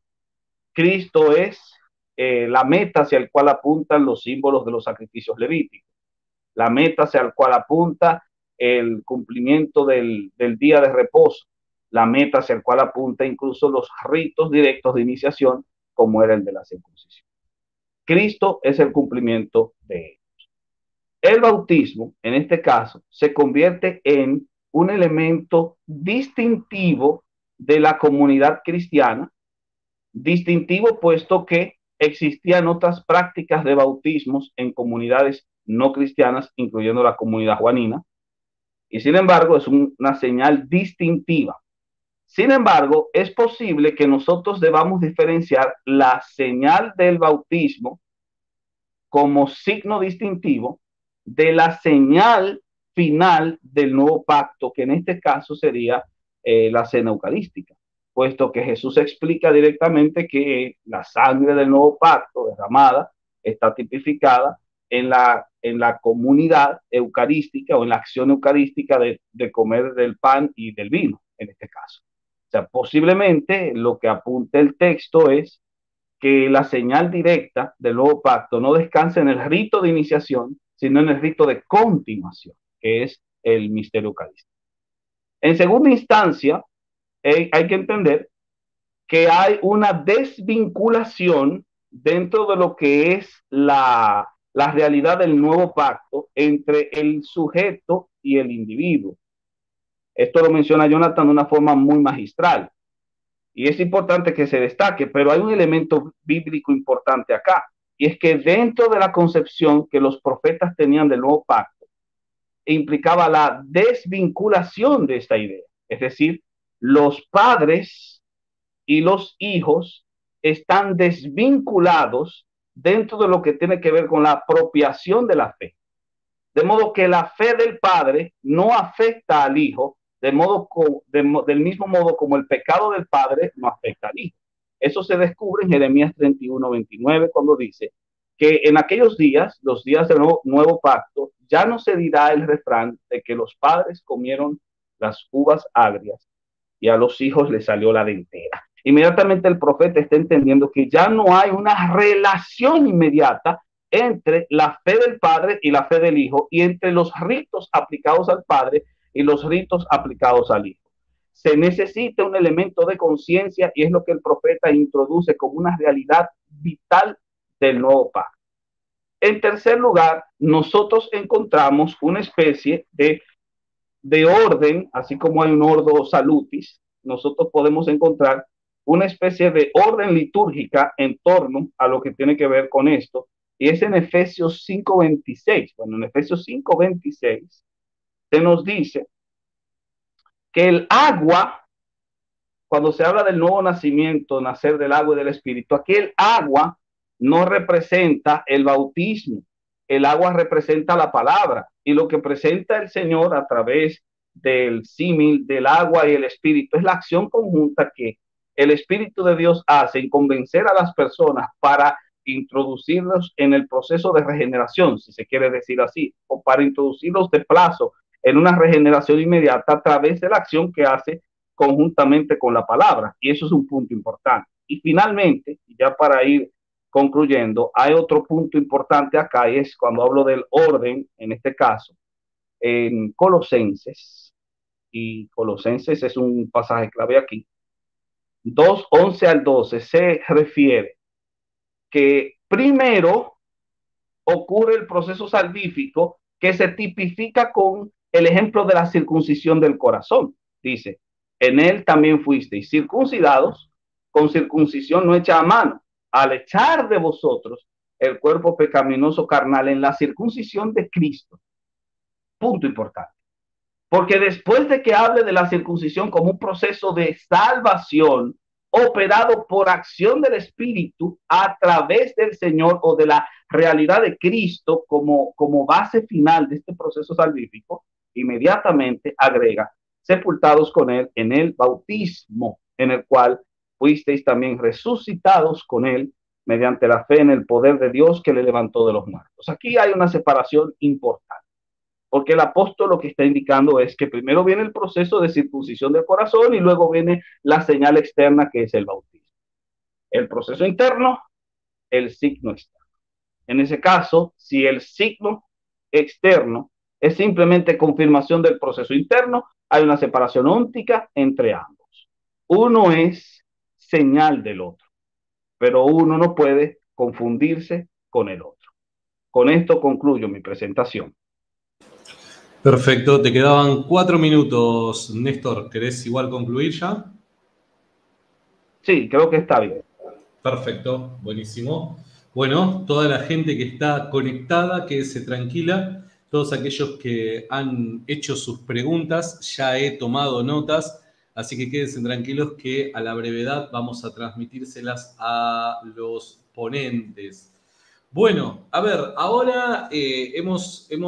Cristo es la meta hacia la cual apuntan los símbolos de los sacrificios levíticos. La meta hacia la cual apunta el cumplimiento del día de reposo. La meta hacia la cual apunta incluso los ritos directos de iniciación, como era el de la circuncisión. Cristo es el cumplimiento de ellos. El bautismo, en este caso, se convierte en un elemento distintivo de la comunidad cristiana, distintivo puesto que existían otras prácticas de bautismos en comunidades no cristianas, incluyendo la comunidad juanina, y sin embargo es una señal distintiva. Sin embargo, es posible que nosotros debamos diferenciar la señal del bautismo como signo distintivo de la señal final del nuevo pacto, que en este caso sería la cena eucarística, puesto que Jesús explica directamente que la sangre del nuevo pacto derramada está tipificada en la comunidad eucarística o en la acción eucarística de comer del pan y del vino, en este caso. O sea, posiblemente lo que apunta el texto es que la señal directa del nuevo pacto no descansa en el rito de iniciación, sino en el rito de continuación, que es el misterio eucarístico. En segunda instancia, hay que entender que hay una desvinculación dentro de lo que es la realidad del nuevo pacto entre el sujeto y el individuo. Esto lo menciona Jonathan de una forma muy magistral. Y es importante que se destaque, pero hay un elemento bíblico importante acá, y es que dentro de la concepción que los profetas tenían del nuevo pacto, implicaba la desvinculación de esta idea. Es decir, los padres y los hijos están desvinculados dentro de lo que tiene que ver con la apropiación de la fe. De modo que la fe del padre no afecta al hijo, del mismo modo como el pecado del padre no afecta al hijo. Eso se descubre en Jeremías 31:29, cuando dice que en aquellos días, los días del nuevo pacto, ya no se dirá el refrán de que los padres comieron las uvas agrias y a los hijos les salió la dentera. Inmediatamente el profeta está entendiendo que ya no hay una relación inmediata entre la fe del padre y la fe del hijo, y entre los ritos aplicados al padre y los ritos aplicados al hijo. Se necesita un elemento de conciencia, y es lo que el profeta introduce como una realidad vital del nuevo pacto. En tercer lugar, nosotros encontramos una especie de orden, así como hay un ordo salutis, nosotros podemos encontrar una especie de orden litúrgica en torno a lo que tiene que ver con esto, y es en Efesios 5:26. Bueno, en Efesios 5:26 se nos dice que el agua, cuando se habla del nuevo nacimiento, nacer del agua y del espíritu, aquí el agua no representa el bautismo, el agua representa la palabra, y lo que presenta el Señor a través del símil del agua y el espíritu es la acción conjunta que el Espíritu de Dios hace en convencer a las personas para introducirlos en el proceso de regeneración, si se quiere decir así, o para introducirlos de plazo en una regeneración inmediata a través de la acción que hace conjuntamente con la palabra. Y eso es un punto importante. Y finalmente, ya para ir concluyendo, hay otro punto importante acá, y es cuando hablo del orden, en este caso, en Colosenses, y Colosenses es un pasaje clave aquí, 2:11 al 12, se refiere que primero ocurre el proceso salvífico, que se tipifica con el ejemplo de la circuncisión del corazón. Dice, en él también fuisteis circuncidados con circuncisión no hecha a mano, al echar de vosotros el cuerpo pecaminoso carnal en la circuncisión de Cristo. Punto importante. Porque después de que hable de la circuncisión como un proceso de salvación operado por acción del Espíritu a través del Señor, o de la realidad de Cristo como base final de este proceso salvífico, inmediatamente agrega, sepultados con él en el bautismo, en el cual fuisteis también resucitados con él mediante la fe en el poder de Dios que le levantó de los muertos. Aquí hay una separación importante, porque el apóstol lo que está indicando es que primero viene el proceso de circuncisión del corazón y luego viene la señal externa, que es el bautismo. El proceso interno, el signo externo. En ese caso, si el signo externo es simplemente confirmación del proceso interno, hay una separación óptica entre ambos. Uno es señal del otro, pero uno no puede confundirse con el otro. Con esto concluyo mi presentación. Perfecto, te quedaban 4 minutos, Néstor. ¿Querés igual concluir ya? Sí, creo que está bien. Perfecto, buenísimo. Bueno, toda la gente que está conectada, quédese tranquila. Todos aquellos que han hecho sus preguntas, ya he tomado notas, así que quédense tranquilos que a la brevedad vamos a transmitírselas a los ponentes. Bueno, a ver, ahora hemos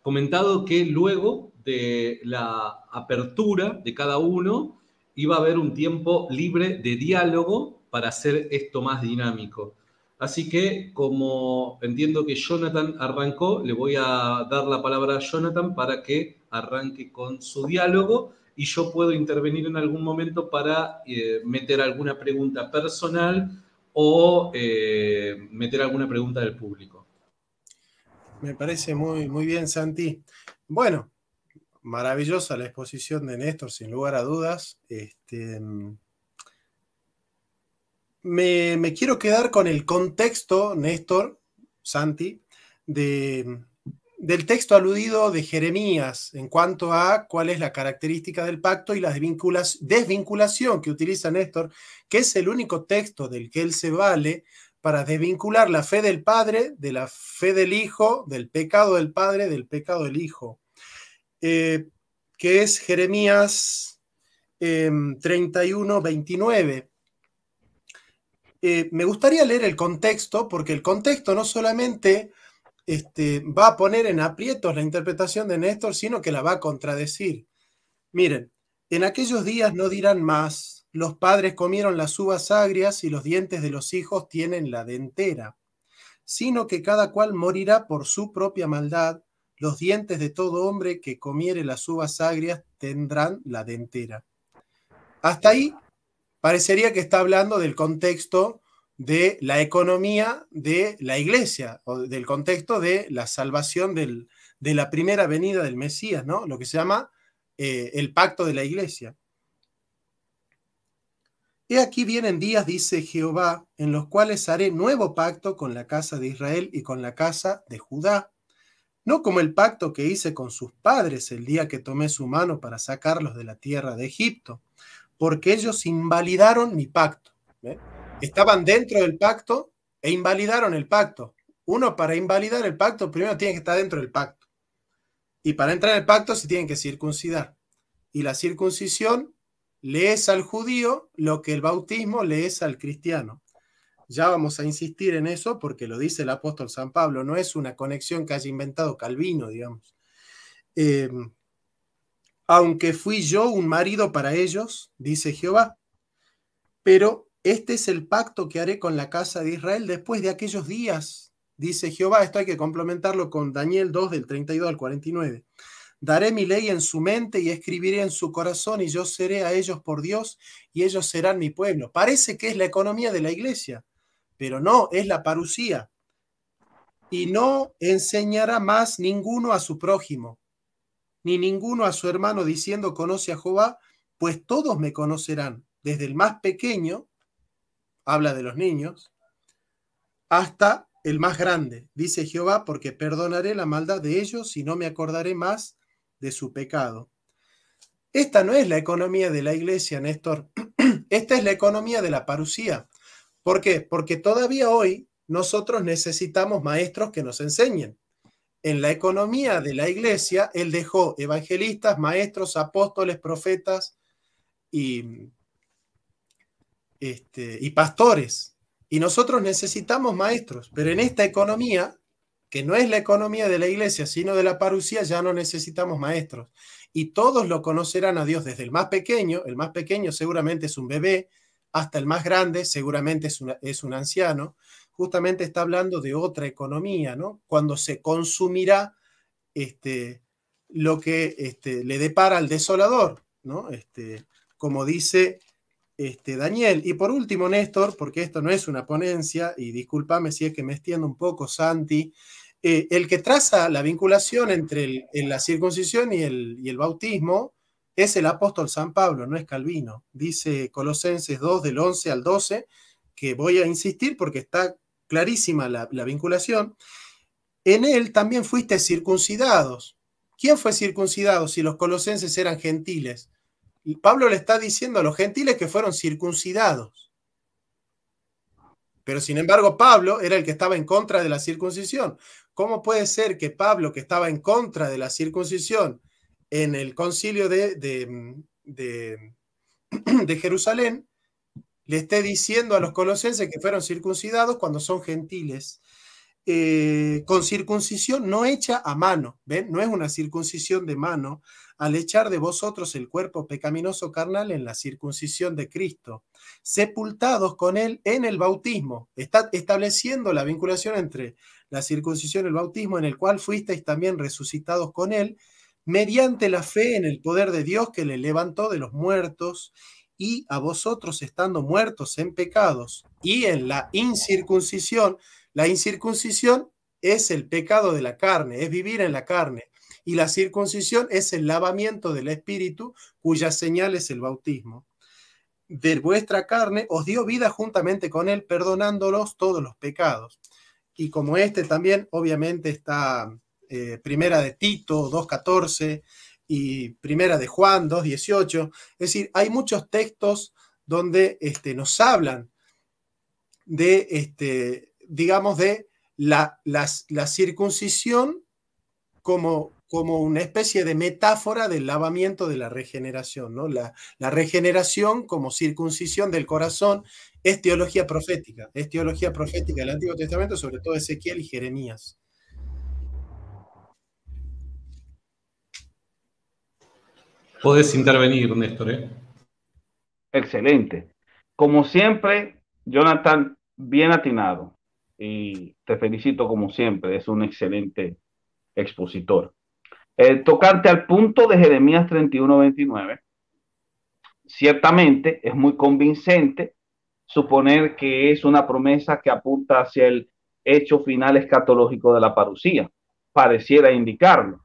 comentado que luego de la apertura de cada uno iba a haber un tiempo libre de diálogo para hacer esto más dinámico. Así que, como entiendo que Jonathan arrancó, le voy a dar la palabra a Jonathan para que arranque con su diálogo, y yo puedo intervenir en algún momento para meter alguna pregunta personal o meter alguna pregunta del público. Me parece muy, muy bien, Santi. Bueno, maravillosa la exposición de Néstor, sin lugar a dudas. Me quiero quedar con el contexto, Néstor, Santi, de del texto aludido de Jeremías en cuanto a cuál es la característica del pacto y la desvinculación que utiliza Néstor, que es el único texto del que él se vale para desvincular la fe del Padre de la fe del Hijo, del pecado del Padre, del pecado del Hijo, que es Jeremías 31, 29. Me gustaría leer el contexto, porque el contexto no solamente va a poner en aprietos la interpretación de Néstor, sino que la va a contradecir. Miren, en aquellos días no dirán más, los padres comieron las uvas agrias y los dientes de los hijos tienen la dentera, sino que cada cual morirá por su propia maldad, los dientes de todo hombre que comiere las uvas agrias tendrán la dentera. Hasta ahí parecería que está hablando del contexto de la economía de la iglesia, o del contexto de la salvación de la primera venida del Mesías, ¿no? Lo que se llama el pacto de la iglesia. He aquí vienen días, dice Jehová, en los cuales haré nuevo pacto con la casa de Israel y con la casa de Judá, no como el pacto que hice con sus padres el día que tomé su mano para sacarlos de la tierra de Egipto, porque ellos invalidaron mi pacto. ¿Ve? Estaban dentro del pacto e invalidaron el pacto. Uno, para invalidar el pacto, primero tiene que estar dentro del pacto. Y para entrar en el pacto se tienen que circuncidar. Y la circuncisión le es al judío lo que el bautismo le es al cristiano. Ya vamos a insistir en eso porque lo dice el apóstol San Pablo. No es una conexión que haya inventado Calvino, digamos. Aunque fui yo un marido para ellos, dice Jehová, pero este es el pacto que haré con la casa de Israel después de aquellos días, dice Jehová. Esto hay que complementarlo con Daniel 2, del 32 al 49. Daré mi ley en su mente y escribiré en su corazón, y yo seré a ellos por Dios, y ellos serán mi pueblo. Parece que es la economía de la iglesia, pero no, es la parusía. Y no enseñará más ninguno a su prójimo, ni ninguno a su hermano, diciendo, conoce a Jehová, pues todos me conocerán, desde el más pequeño, habla de los niños, hasta el más grande, dice Jehová, porque perdonaré la maldad de ellos y no me acordaré más de su pecado. Esta no es la economía de la iglesia, Néstor. Esta es la economía de la parusía. ¿Por qué? Porque todavía hoy nosotros necesitamos maestros que nos enseñen. En la economía de la iglesia, él dejó evangelistas, maestros, apóstoles, profetas y pastores. Y nosotros necesitamos maestros. Pero en esta economía, que no es la economía de la iglesia, sino de la parusía, ya no necesitamos maestros. Y todos lo conocerán a Dios, desde el más pequeño seguramente es un bebé, hasta el más grande seguramente es un anciano. Justamente está hablando de otra economía, ¿no? Cuando se consumirá lo que le depara al desolador, ¿no? Como dice Daniel. Y por último, Néstor, porque esto no es una ponencia, y discúlpame si es que me extiendo un poco, Santi, el que traza la vinculación entre la circuncisión y el bautismo es el apóstol San Pablo, no es Calvino. Dice Colosenses 2, del 11 al 12, que voy a insistir porque está clarísima la vinculación. En él también fuiste circuncidados. ¿Quién fue circuncidado si los colosenses eran gentiles? Y Pablo le está diciendo a los gentiles que fueron circuncidados. Pero sin embargo, Pablo era el que estaba en contra de la circuncisión. ¿Cómo puede ser que Pablo, que estaba en contra de la circuncisión en el concilio de Jerusalén, le esté diciendo a los colosenses que fueron circuncidados cuando son gentiles? Con circuncisión no hecha a mano, ¿ven? No es una circuncisión de mano, al echar de vosotros el cuerpo pecaminoso carnal en la circuncisión de Cristo, sepultados con él en el bautismo. Está estableciendo la vinculación entre la circuncisión y el bautismo, en el cual fuisteis también resucitados con él, mediante la fe en el poder de Dios que le levantó de los muertos, y a vosotros estando muertos en pecados y en la incircuncisión es el pecado de la carne, es vivir en la carne, y la circuncisión es el lavamiento del espíritu, cuya señal es el bautismo. De vuestra carne os dio vida juntamente con él, perdonándolos todos los pecados. Y como también obviamente está Primera de Tito 2:14 y Primera de Juan 2:18. Es decir, hay muchos textos donde nos hablan de, digamos, de la circuncisión como una especie de metáfora del lavamiento de la regeneración, ¿no? La regeneración como circuncisión del corazón es teología profética del Antiguo Testamento, sobre todo Ezequiel y Jeremías. Podés intervenir, Néstor, ¿eh? Excelente. Como siempre, Jonathan, bien atinado. Y te felicito como siempre, es un excelente expositor. Tocante al punto de Jeremías 31:29, ciertamente es muy convincente suponer que es una promesa que apunta hacia el hecho final escatológico de la parucía. Pareciera indicarlo.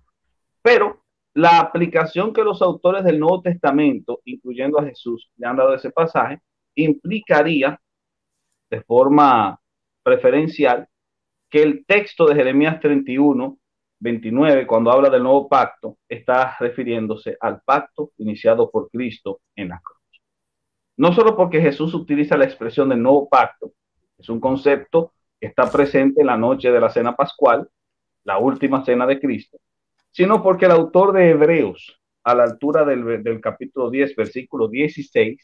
Pero la aplicación que los autores del Nuevo Testamento, incluyendo a Jesús, le han dado a ese pasaje, implicaría de forma preferencial que el texto de Jeremías 31:29, cuando habla del nuevo pacto, está refiriéndose al pacto iniciado por Cristo en la cruz. No solo porque Jesús utiliza la expresión del nuevo pacto, es un concepto que está presente en la noche de la cena pascual, la última cena de Cristo, sino porque el autor de Hebreos, a la altura del capítulo 10, versículo 16,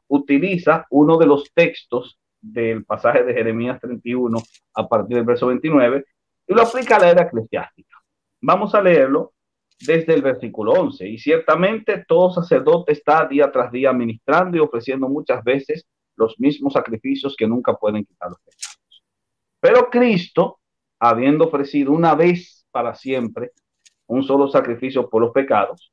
utiliza uno de los textos del pasaje de Jeremías 31 a partir del verso 29 y lo aplica a la era eclesiástica. Vamos a leerlo desde el versículo 11. Y ciertamente todo sacerdote está día tras día ministrando y ofreciendo muchas veces los mismos sacrificios que nunca pueden quitar los pecados. Pero Cristo, habiendo ofrecido una vez para siempre un solo sacrificio por los pecados,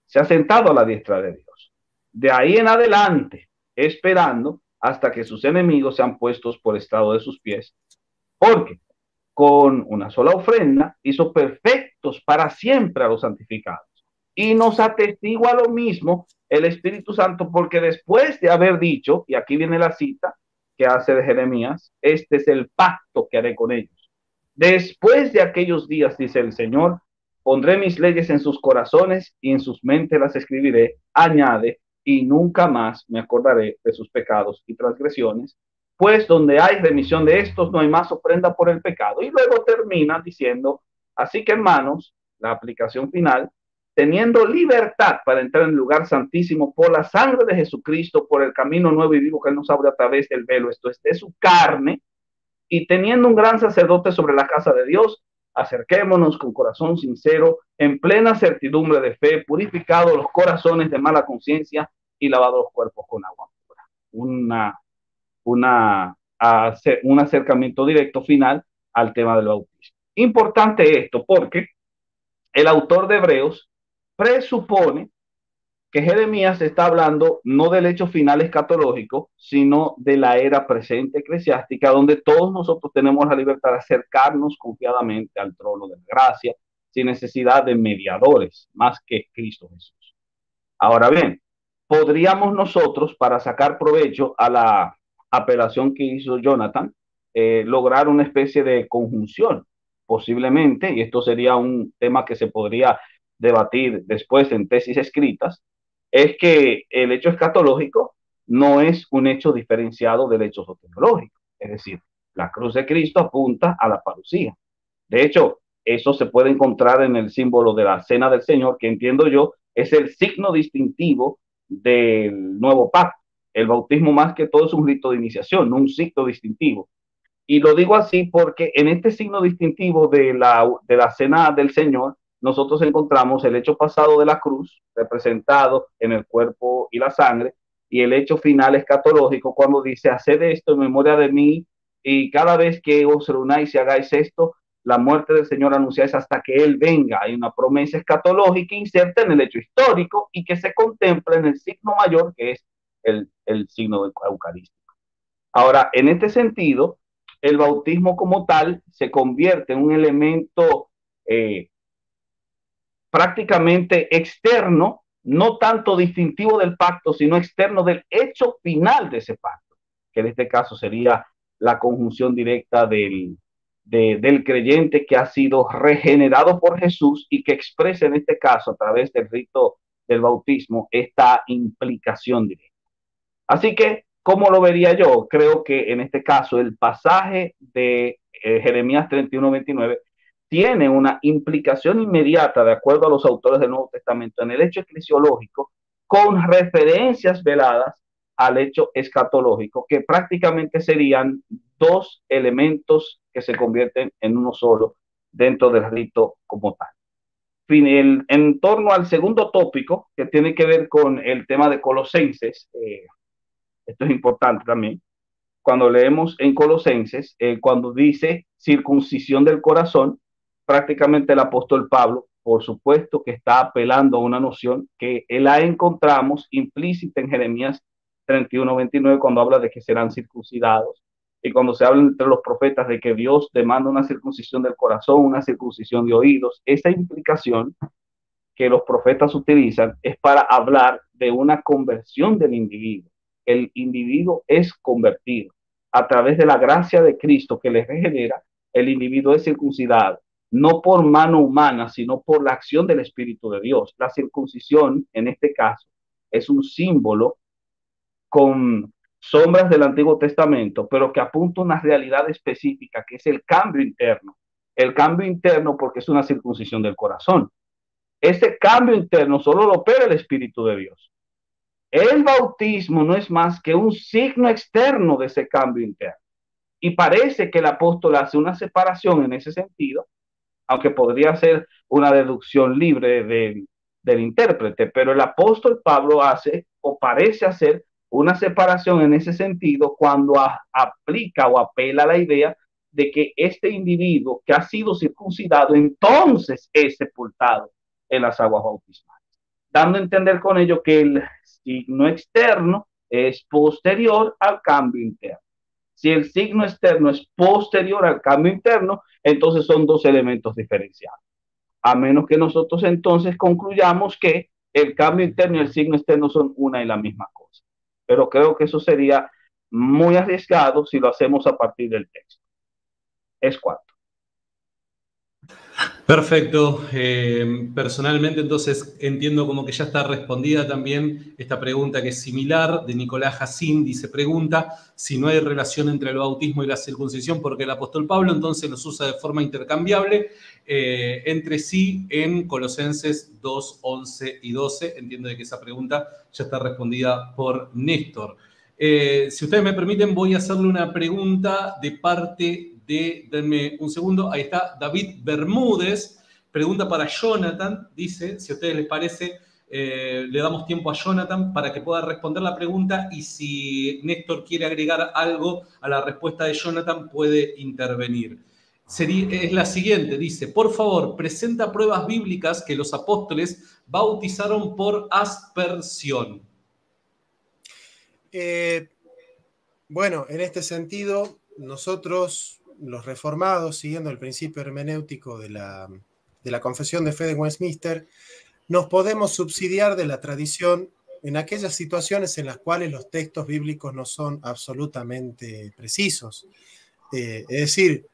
se ha sentado a la diestra de Dios. De ahí en adelante, esperando hasta que sus enemigos sean puestos por estrado de sus pies, porque con una sola ofrenda hizo perfectos para siempre a los santificados. Y nos atestigua lo mismo el Espíritu Santo, porque después de haber dicho, y aquí viene la cita que hace de Jeremías, este es el pacto que haré con ellos. Después de aquellos días, dice el Señor, pondré mis leyes en sus corazones y en sus mentes las escribiré, añade, y nunca más me acordaré de sus pecados y transgresiones, pues donde hay remisión de estos no hay más ofrenda por el pecado. Y luego termina diciendo, así que hermanos, la aplicación final, teniendo libertad para entrar en el lugar santísimo por la sangre de Jesucristo, por el camino nuevo y vivo que Él nos abre a través del velo, esto es de su carne, y teniendo un gran sacerdote sobre la casa de Dios, acerquémonos con corazón sincero, en plena certidumbre de fe, purificados los corazones de mala conciencia y lavados los cuerpos con agua pura. Un acercamiento directo final al tema del bautismo. Importante esto porque el autor de Hebreos presupone que Jeremías está hablando no del hecho final escatológico, sino de la era presente eclesiástica, donde todos nosotros tenemos la libertad de acercarnos confiadamente al trono de la gracia, sin necesidad de mediadores, más que Cristo Jesús. Ahora bien, podríamos nosotros, para sacar provecho a la apelación que hizo Jonathan, lograr una especie de conjunción, posiblemente, y esto sería un tema que se podría debatir después en tesis escritas, es que el hecho escatológico no es un hecho diferenciado del hecho soteriológico. Es decir, la cruz de Cristo apunta a la parucía. De hecho, eso se puede encontrar en el símbolo de la cena del Señor, que entiendo yo es el signo distintivo del nuevo pacto. El bautismo más que todo es un rito de iniciación, no un signo distintivo. Y lo digo así porque en este signo distintivo de la cena del Señor, nosotros encontramos el hecho pasado de la cruz, representado en el cuerpo y la sangre, y el hecho final escatológico, cuando dice, haced esto en memoria de mí, y cada vez que os reunáis y hagáis esto, la muerte del Señor anunciáis hasta que Él venga. Hay una promesa escatológica inserta en el hecho histórico y que se contempla en el signo mayor, que es el signo eucarístico. Ahora, en este sentido, el bautismo como tal se convierte en un elemento prácticamente externo, no tanto distintivo del pacto, sino externo del hecho final de ese pacto, que en este caso sería la conjunción directa del del creyente que ha sido regenerado por Jesús y que expresa en este caso a través del rito del bautismo esta implicación directa. Así que, ¿cómo lo vería yo? Creo que en este caso el pasaje de Jeremías 31:29 tiene una implicación inmediata, de acuerdo a los autores del Nuevo Testamento, en el hecho eclesiológico, con referencias veladas al hecho escatológico, que prácticamente serían dos elementos que se convierten en uno solo dentro del rito como tal. En torno al segundo tópico, que tiene que ver con el tema de Colosenses, esto es importante también, cuando leemos en Colosenses, cuando dice circuncisión del corazón, prácticamente el apóstol Pablo, por supuesto que está apelando a una noción que la encontramos implícita en Jeremías 31:29, cuando habla de que serán circuncidados, y cuando se habla entre los profetas de que Dios demanda una circuncisión del corazón, una circuncisión de oídos. Esa implicación que los profetas utilizan es para hablar de una conversión del individuo. El individuo es convertido a través de la gracia de Cristo que le regenera. El individuo es circuncidado, no por mano humana, sino por la acción del Espíritu de Dios. La circuncisión, en este caso, es un símbolo con sombras del Antiguo Testamento, pero que apunta a una realidad específica, que es el cambio interno. El cambio interno porque es una circuncisión del corazón. Ese cambio interno solo lo opera el Espíritu de Dios. El bautismo no es más que un signo externo de ese cambio interno. Y parece que el apóstol hace una separación en ese sentido, aunque podría ser una deducción libre del intérprete, pero el apóstol Pablo hace o parece hacer una separación en ese sentido cuando aplica o apela a la idea de que este individuo que ha sido circuncidado entonces es sepultado en las aguas bautismales, dando a entender con ello que el signo externo es posterior al cambio interno. Si el signo externo es posterior al cambio interno, entonces son dos elementos diferenciados. A menos que nosotros entonces concluyamos que el cambio interno y el signo externo son una y la misma cosa. Pero creo que eso sería muy arriesgado si lo hacemos a partir del texto. Es cuanto. Perfecto. Personalmente, entonces, entiendo como que ya está respondida también esta pregunta que es similar, de Nicolás Jacín. Dice, pregunta si no hay relación entre el bautismo y la circuncisión, porque el apóstol Pablo entonces los usa de forma intercambiable entre sí en Colosenses 2, 11 y 12. Entiendo de que esa pregunta ya está respondida por Néstor. Si ustedes me permiten, voy a hacerle una pregunta de parte denme un segundo, ahí está David Bermúdez, pregunta para Jonathan, dice, si a ustedes les parece, le damos tiempo a Jonathan para que pueda responder la pregunta y si Néstor quiere agregar algo a la respuesta de Jonathan puede intervenir. Es la siguiente, dice, por favor, presenta pruebas bíblicas que los apóstoles bautizaron por aspersión. Bueno, en este sentido, nosotros, los reformados, siguiendo el principio hermenéutico de la Confesión de Fe de Westminster, nos podemos subsidiar de la tradición en aquellas situaciones en las cuales los textos bíblicos no son absolutamente precisos. Es decir,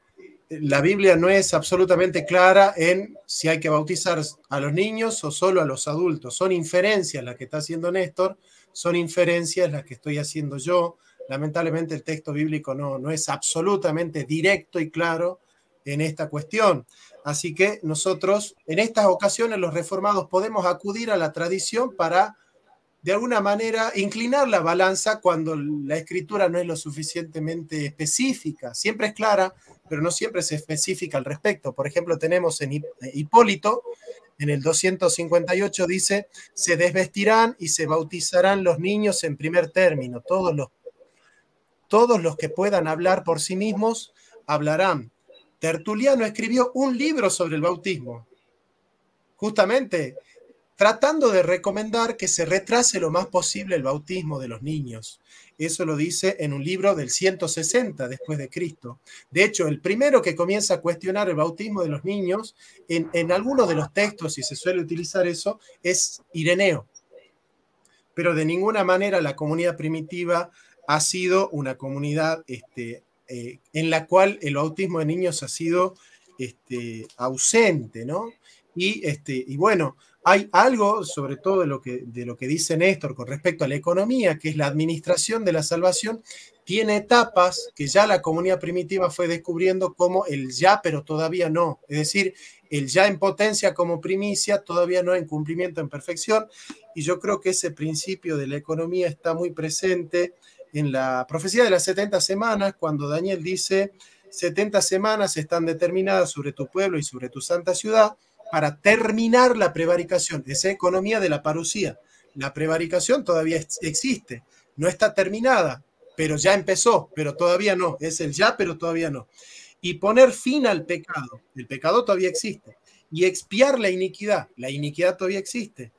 la Biblia no es absolutamente clara en si hay que bautizar a los niños o solo a los adultos. Son inferencias las que está haciendo Néstor, son inferencias las que estoy haciendo yo. Lamentablemente el texto bíblico no es absolutamente directo y claro en esta cuestión. Así que nosotros, en estas ocasiones, los reformados podemos acudir a la tradición para, de alguna manera, inclinar la balanza cuando la escritura no es lo suficientemente específica. Siempre es clara, pero no siempre es específica al respecto. Por ejemplo, tenemos en Hipólito, en el 258 dice, se desvestirán y se bautizarán los niños en primer término, todos los que puedan hablar por sí mismos hablarán. Tertuliano escribió un libro sobre el bautismo, justamente tratando de recomendar que se retrase lo más posible el bautismo de los niños. Eso lo dice en un libro del 160 después de Cristo. De hecho, el primero que comienza a cuestionar el bautismo de los niños, en algunos de los textos, y se suele utilizar eso, es Ireneo. Pero de ninguna manera la comunidad primitiva ha sido una comunidad en la cual el bautismo de niños ha sido ausente, ¿no? Y bueno, hay algo, sobre todo de lo que dice Néstor con respecto a la economía, que es la administración de la salvación, tiene etapas que ya la comunidad primitiva fue descubriendo como el ya, pero todavía no. Es decir, el ya en potencia como primicia, todavía no en cumplimiento en perfección. Y yo creo que ese principio de la economía está muy presente en la profecía de las 70 semanas, cuando Daniel dice, 70 semanas están determinadas sobre tu pueblo y sobre tu santa ciudad, para terminar la prevaricación, esa economía de la parusía. La prevaricación todavía existe, no está terminada, pero ya empezó, pero todavía no, es el ya, pero todavía no. Y poner fin al pecado, el pecado todavía existe, y expiar la iniquidad todavía existe.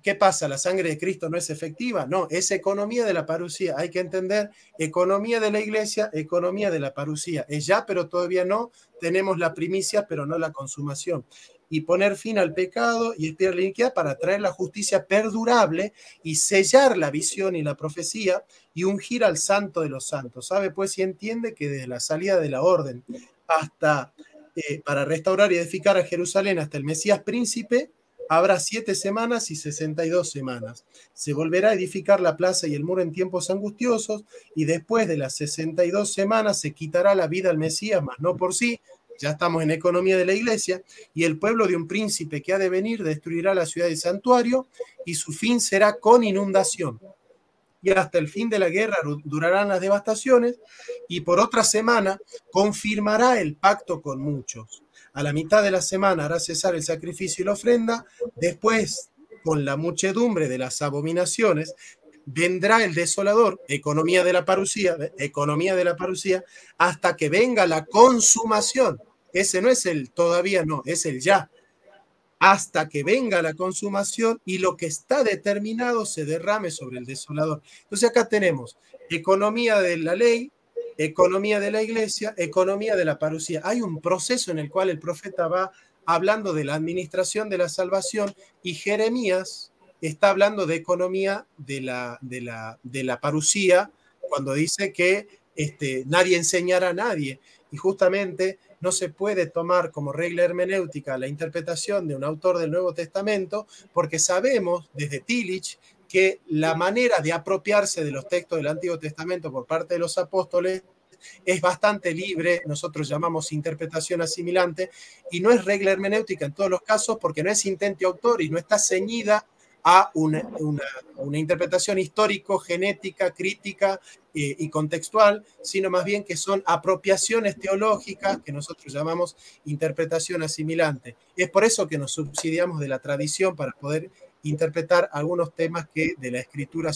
¿Qué pasa? ¿La sangre de Cristo no es efectiva? No, es economía de la parusía. Hay que entender economía de la iglesia, economía de la parusía. Es ya, pero todavía no. Tenemos la primicia, pero no la consumación. Y poner fin al pecado y expiar la iniquidad para traer la justicia perdurable y sellar la visión y la profecía y ungir al santo de los santos. ¿Sabe? Pues, y entiende que desde la salida de la orden hasta para restaurar y edificar a Jerusalén hasta el Mesías príncipe, habrá 7 semanas y 62 semanas. Se volverá a edificar la plaza y el muro en tiempos angustiosos, y después de las 62 semanas se quitará la vida al Mesías, mas no por sí. Ya estamos en economía de la iglesia, y el pueblo de un príncipe que ha de venir destruirá la ciudad y santuario, y su fin será con inundación. Y hasta el fin de la guerra durarán las devastaciones, y por otra semana confirmará el pacto con muchos. A la mitad de la semana hará cesar el sacrificio y la ofrenda, después, con la muchedumbre de las abominaciones, vendrá el desolador, economía de la parusía, hasta que venga la consumación. Ese no es el todavía no, es el ya. Hasta que venga la consumación y lo que está determinado se derrame sobre el desolador. Entonces acá tenemos economía de la ley, economía de la iglesia, economía de la parusía. Hay un proceso en el cual el profeta va hablando de la administración de la salvación, y Jeremías está hablando de economía de la parusía, cuando dice que nadie enseñará a nadie. Y justamente no se puede tomar como regla hermenéutica la interpretación de un autor del Nuevo Testamento, porque sabemos desde Tillich que la manera de apropiarse de los textos del Antiguo Testamento por parte de los apóstoles es bastante libre. Nosotros llamamos interpretación asimilante, y no es regla hermenéutica en todos los casos, porque no es intentio autor y no está ceñida a una interpretación histórico, genética, crítica y contextual, sino más bien que son apropiaciones teológicas que nosotros llamamos interpretación asimilante. Es por eso que nos subsidiamos de la tradición para poder interpretar algunos temas que de la escritura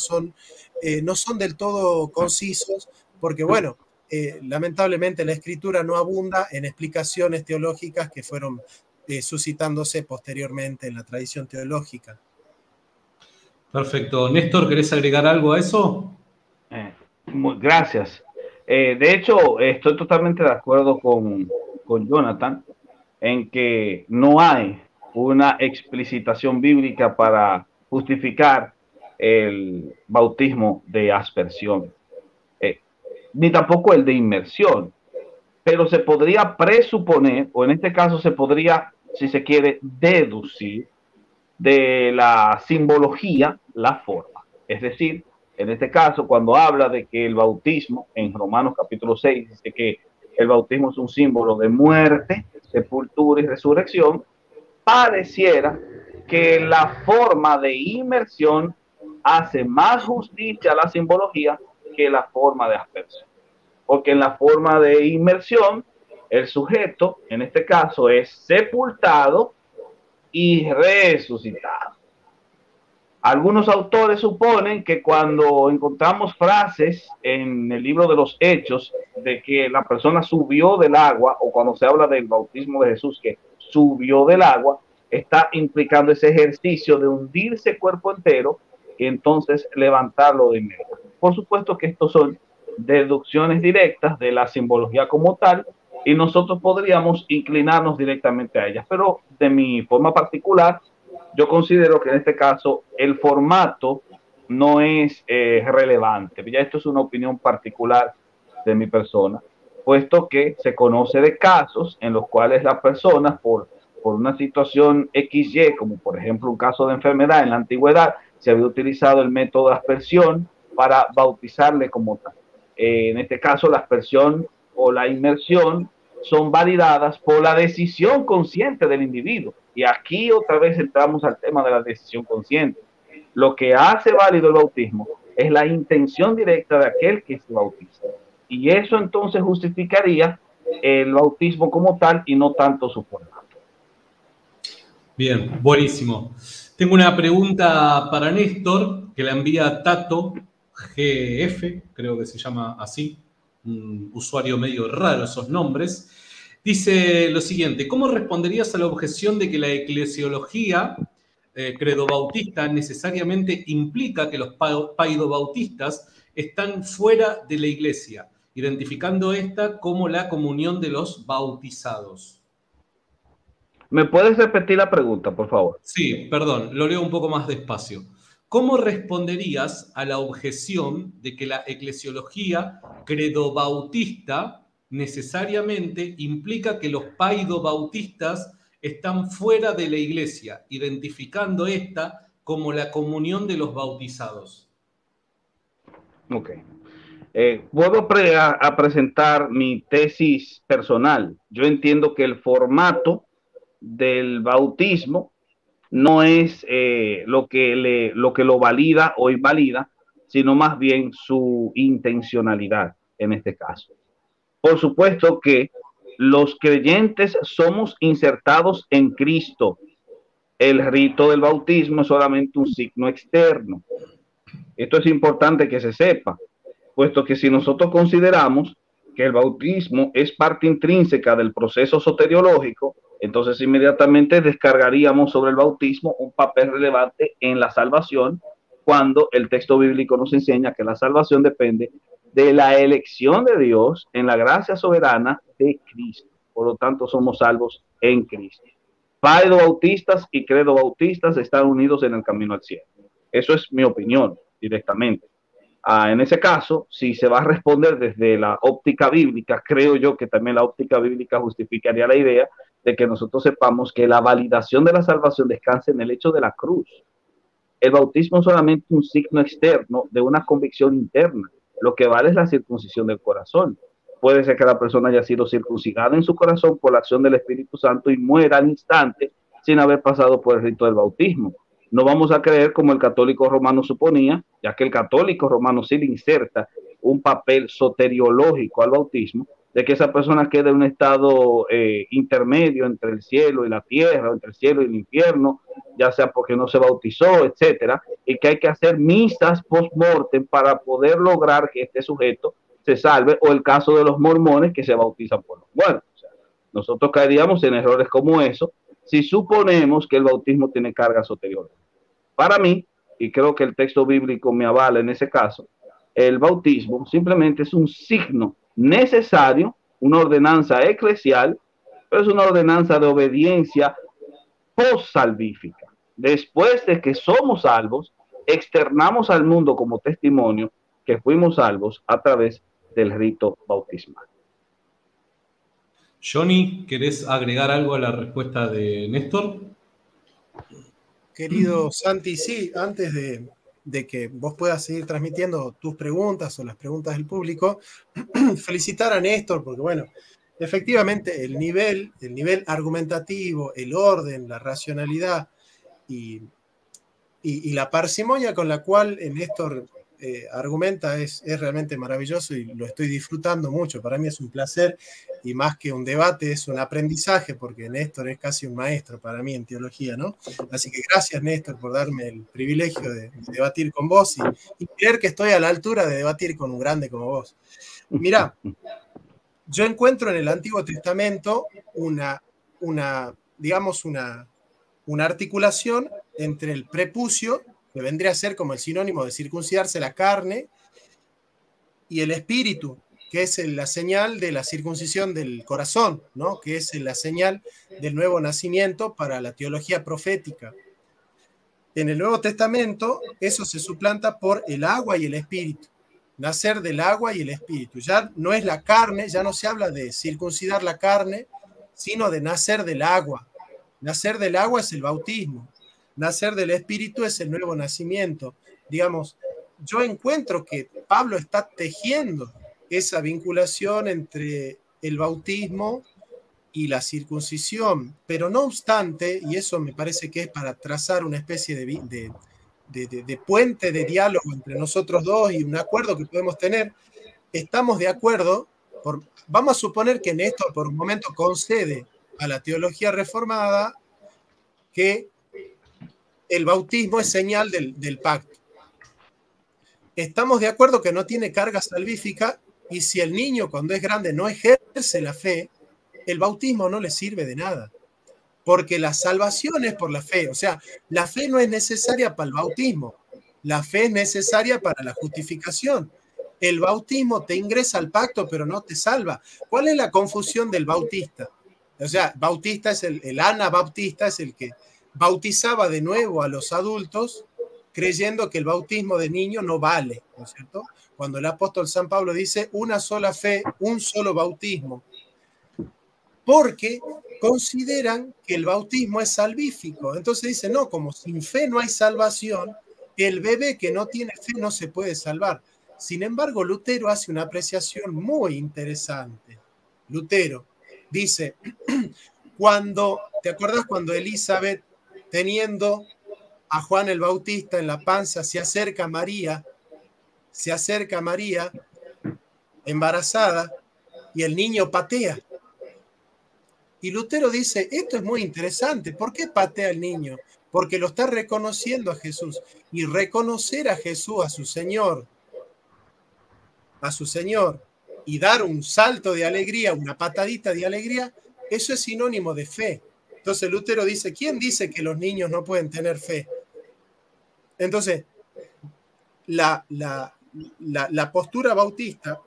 no son del todo concisos, porque bueno, lamentablemente la escritura no abunda en explicaciones teológicas que fueron suscitándose posteriormente en la tradición teológica. Perfecto. Néstor, ¿querés agregar algo a eso? Gracias. De hecho, estoy totalmente de acuerdo con Jonathan en que no hay una explicitación bíblica para justificar el bautismo de aspersión, ni tampoco el de inmersión, pero se podría presuponer, o en este caso se podría, si se quiere, deducir de la simbología la forma. Es decir, en este caso, cuando habla de que el bautismo, en Romanos capítulo 6, dice que el bautismo es un símbolo de muerte, sepultura y resurrección, pareciera que la forma de inmersión hace más justicia a la simbología que la forma de aspersión. Porque en la forma de inmersión, el sujeto, en este caso, es sepultado y resucitado. Algunos autores suponen que cuando encontramos frases en el libro de los Hechos de que la persona subió del agua, o cuando se habla del bautismo de Jesús que subió del agua, está implicando ese ejercicio de hundirse cuerpo entero y entonces levantarlo de inmediato. Por supuesto que estos son deducciones directas de la simbología como tal, y nosotros podríamos inclinarnos directamente a ellas, pero de mi forma particular, yo considero que en este caso el formato no es relevante. Ya esto es una opinión particular de mi persona. puesto que se conoce de casos en los cuales las personas por una situación XY, como por ejemplo un caso de enfermedad en la antigüedad, se había utilizado el método de aspersión para bautizarle como tal. En este caso, la aspersión o la inmersión son validadas por la decisión consciente del individuo. Y aquí otra vez entramos al tema de la decisión consciente. Lo que hace válido el bautismo es la intención directa de aquel que se bautiza. Y eso entonces justificaría el bautismo como tal y no tanto su formato. Bien, buenísimo. Tengo una pregunta para Néstor, que la envía Tato GF, creo que se llama así, un usuario medio raro esos nombres. Dice lo siguiente: ¿cómo responderías a la objeción de que la eclesiología credo-bautista necesariamente implica que los paido-bautistas están fuera de la iglesia, identificando esta como la comunión de los bautizados? ¿Me puedes repetir la pregunta, por favor? Sí, perdón, lo leo un poco más despacio. ¿Cómo responderías a la objeción de que la eclesiología credo-bautista necesariamente implica que los paido-bautistas están fuera de la iglesia, identificando esta como la comunión de los bautizados? Ok. Puedo a presentar mi tesis personal. Yo entiendo que el formato del bautismo no es lo que lo valida o invalida, sino más bien su intencionalidad en este caso. Por supuesto que los creyentes somos insertados en Cristo. El rito del bautismo es solamente un signo externo. Esto es importante que se sepa, puesto que si nosotros consideramos que el bautismo es parte intrínseca del proceso soteriológico, entonces inmediatamente descargaríamos sobre el bautismo un papel relevante en la salvación, cuando el texto bíblico nos enseña que la salvación depende de la elección de Dios en la gracia soberana de Cristo. Por lo tanto, somos salvos en Cristo. Paido bautistas y credo bautistas están unidos en el camino al cielo. Eso es mi opinión directamente. En ese caso, si se va a responder desde la óptica bíblica, creo yo que también la óptica bíblica justificaría la idea de que nosotros sepamos que la validación de la salvación descansa en el hecho de la cruz. El bautismo es solamente un signo externo de una convicción interna. Lo que vale es la circuncisión del corazón. Puede ser que la persona haya sido circuncidada en su corazón por la acción del Espíritu Santo y muera al instante sin haber pasado por el rito del bautismo. No vamos a creer como el católico romano suponía, ya que el católico romano sí le inserta un papel soteriológico al bautismo, de que esa persona quede en un estado intermedio entre el cielo y la tierra, entre el cielo y el infierno, ya sea porque no se bautizó, etcétera, y que hay que hacer misas post-mortem para poder lograr que este sujeto se salve, o el caso de los mormones que se bautizan por los muertos. O sea, nosotros caeríamos en errores como eso si suponemos que el bautismo tiene carga soteriológica. Para mí, y creo que el texto bíblico me avala en ese caso, el bautismo simplemente es un signo necesario, una ordenanza eclesial, pero es una ordenanza de obediencia post-salvífica. Después de que somos salvos, externamos al mundo como testimonio que fuimos salvos a través del rito bautismal. Johnny, ¿querés agregar algo a la respuesta de Néstor? Querido Santi, sí, antes de que vos puedas seguir transmitiendo tus preguntas o las preguntas del público, felicitar a Néstor, porque bueno, efectivamente el nivel argumentativo, el orden, la racionalidad y la parsimonia con la cual Néstor argumenta es realmente maravilloso y lo estoy disfrutando mucho. Para mí es un placer, y más que un debate es un aprendizaje, porque Néstor es casi un maestro para mí en teología, ¿no? Así que gracias, Néstor, por darme el privilegio de debatir con vos y creer que estoy a la altura de debatir con un grande como vos. Mirá, yo encuentro en el Antiguo Testamento una articulación entre el prepucio, que vendría a ser como el sinónimo de circuncidarse la carne, y el espíritu, que es la señal de la circuncisión del corazón, ¿no? Que es la señal del nuevo nacimiento para la teología profética. En el Nuevo Testamento eso se suplanta por el agua y el espíritu. nacer del agua y el espíritu. Ya no es la carne, ya no se habla de circuncidar la carne, sino de nacer del agua. Nacer del agua es el bautismo. Nacer del espíritu es el nuevo nacimiento. Digamos, yo encuentro que Pablo está tejiendo esa vinculación entre el bautismo y la circuncisión, pero no obstante, y eso me parece que es para trazar una especie de puente de diálogo entre nosotros dos y un acuerdo que podemos tener, estamos de acuerdo, vamos a suponer que Néstor por un momento concede a la teología reformada que el bautismo es señal del pacto. Estamos de acuerdo que no tiene carga salvífica y si el niño cuando es grande no ejerce la fe, el bautismo no le sirve de nada. Porque la salvación es por la fe. O sea, la fe no es necesaria para el bautismo. La fe es necesaria para la justificación. El bautismo te ingresa al pacto, pero no te salva. ¿Cuál es la confusión del bautista? O sea, bautista es el anabautista, es el que bautizaba de nuevo a los adultos creyendo que el bautismo de niño no vale, ¿no es cierto? Cuando el apóstol San Pablo dice una sola fe, un solo bautismo, porque consideran que el bautismo es salvífico. Entonces dicen, no, como sin fe no hay salvación, el bebé que no tiene fe no se puede salvar. Sin embargo, Lutero hace una apreciación muy interesante. Lutero dice, ¿te acuerdas cuando Elizabeth, teniendo a Juan el Bautista en la panza, se acerca a María embarazada y el niño patea? Y Lutero dice, esto es muy interesante. ¿Por qué patea el niño? Porque lo está reconociendo a Jesús. Y reconocer a Jesús, a su Señor, y dar un salto de alegría, una patadita de alegría, eso es sinónimo de fe. Entonces Lutero dice, ¿quién dice que los niños no pueden tener fe? Entonces, la postura bautista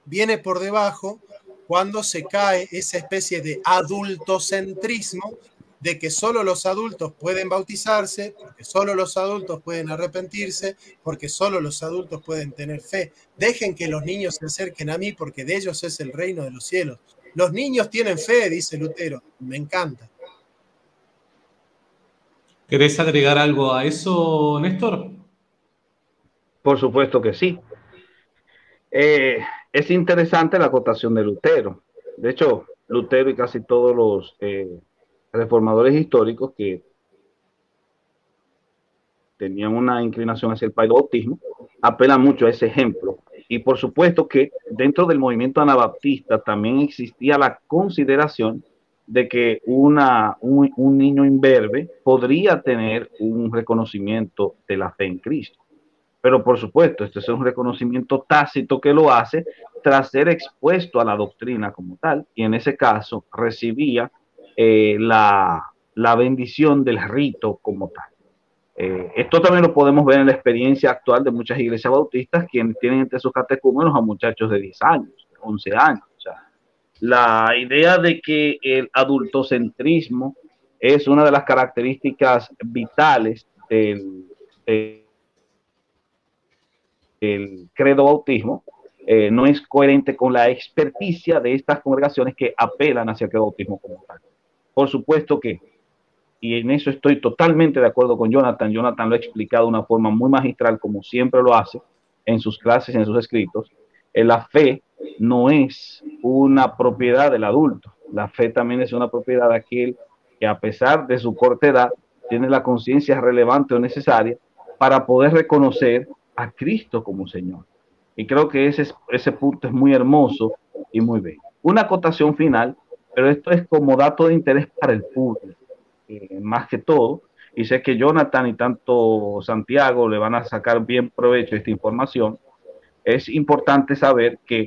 viene por debajo cuando se cae esa especie de adultocentrismo de que solo los adultos pueden bautizarse, porque solo los adultos pueden arrepentirse, porque solo los adultos pueden tener fe. Dejen que los niños se acerquen a mí, porque de ellos es el reino de los cielos. Los niños tienen fe, dice Lutero. Me encanta. ¿Querés agregar algo a eso, Néstor? Por supuesto que sí. Es interesante la acotación de Lutero. De hecho, Lutero y casi todos los reformadores históricos que tenían una inclinación hacia el paidobautismo apelan mucho a ese ejemplo. Y por supuesto que dentro del movimiento anabaptista también existía la consideración de que un niño imberbe podría tener un reconocimiento de la fe en Cristo. Pero por supuesto, este es un reconocimiento tácito que lo hace tras ser expuesto a la doctrina como tal, y en ese caso recibía la bendición del rito como tal. Esto también lo podemos ver en la experiencia actual de muchas iglesias bautistas, quienes tienen entre sus catecúmenos a muchachos de 10 años, 11 años. O sea, la idea de que el adultocentrismo es una de las características vitales del credo bautismo no es coherente con la experticia de estas congregaciones que apelan hacia el credo bautismo como tal. Por supuesto que, y en eso estoy totalmente de acuerdo con Jonathan. Jonathan lo ha explicado de una forma muy magistral, como siempre lo hace en sus clases, en sus escritos. La fe no es una propiedad del adulto. La fe también es una propiedad de aquel que, a pesar de su corta edad, tiene la conciencia relevante o necesaria para poder reconocer a Cristo como Señor. Y creo que ese punto es muy hermoso y muy bello. Una acotación final, pero esto es como dato de interés para el público. Más que todo, y sé que Jonathan y tanto Santiago le van a sacar bien provecho de esta información. Es importante saber que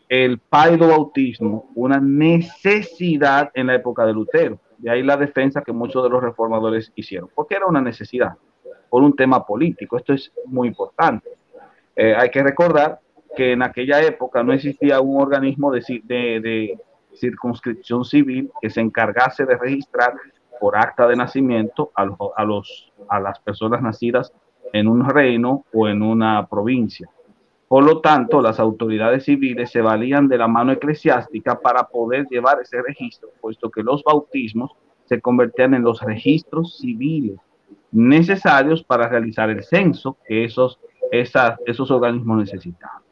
el paidobautismo, una necesidad en la época de Lutero, de ahí la defensa que muchos de los reformadores hicieron, porque era una necesidad, por un tema político. Esto es muy importante. Hay que recordar que en aquella época no existía un organismo de circunscripción civil que se encargase de registrar por acta de nacimiento a las personas nacidas en un reino o en una provincia. Por lo tanto, las autoridades civiles se valían de la mano eclesiástica para poder llevar ese registro, puesto que los bautismos se convertían en los registros civiles necesarios para realizar el censo que esos organismos necesitaban.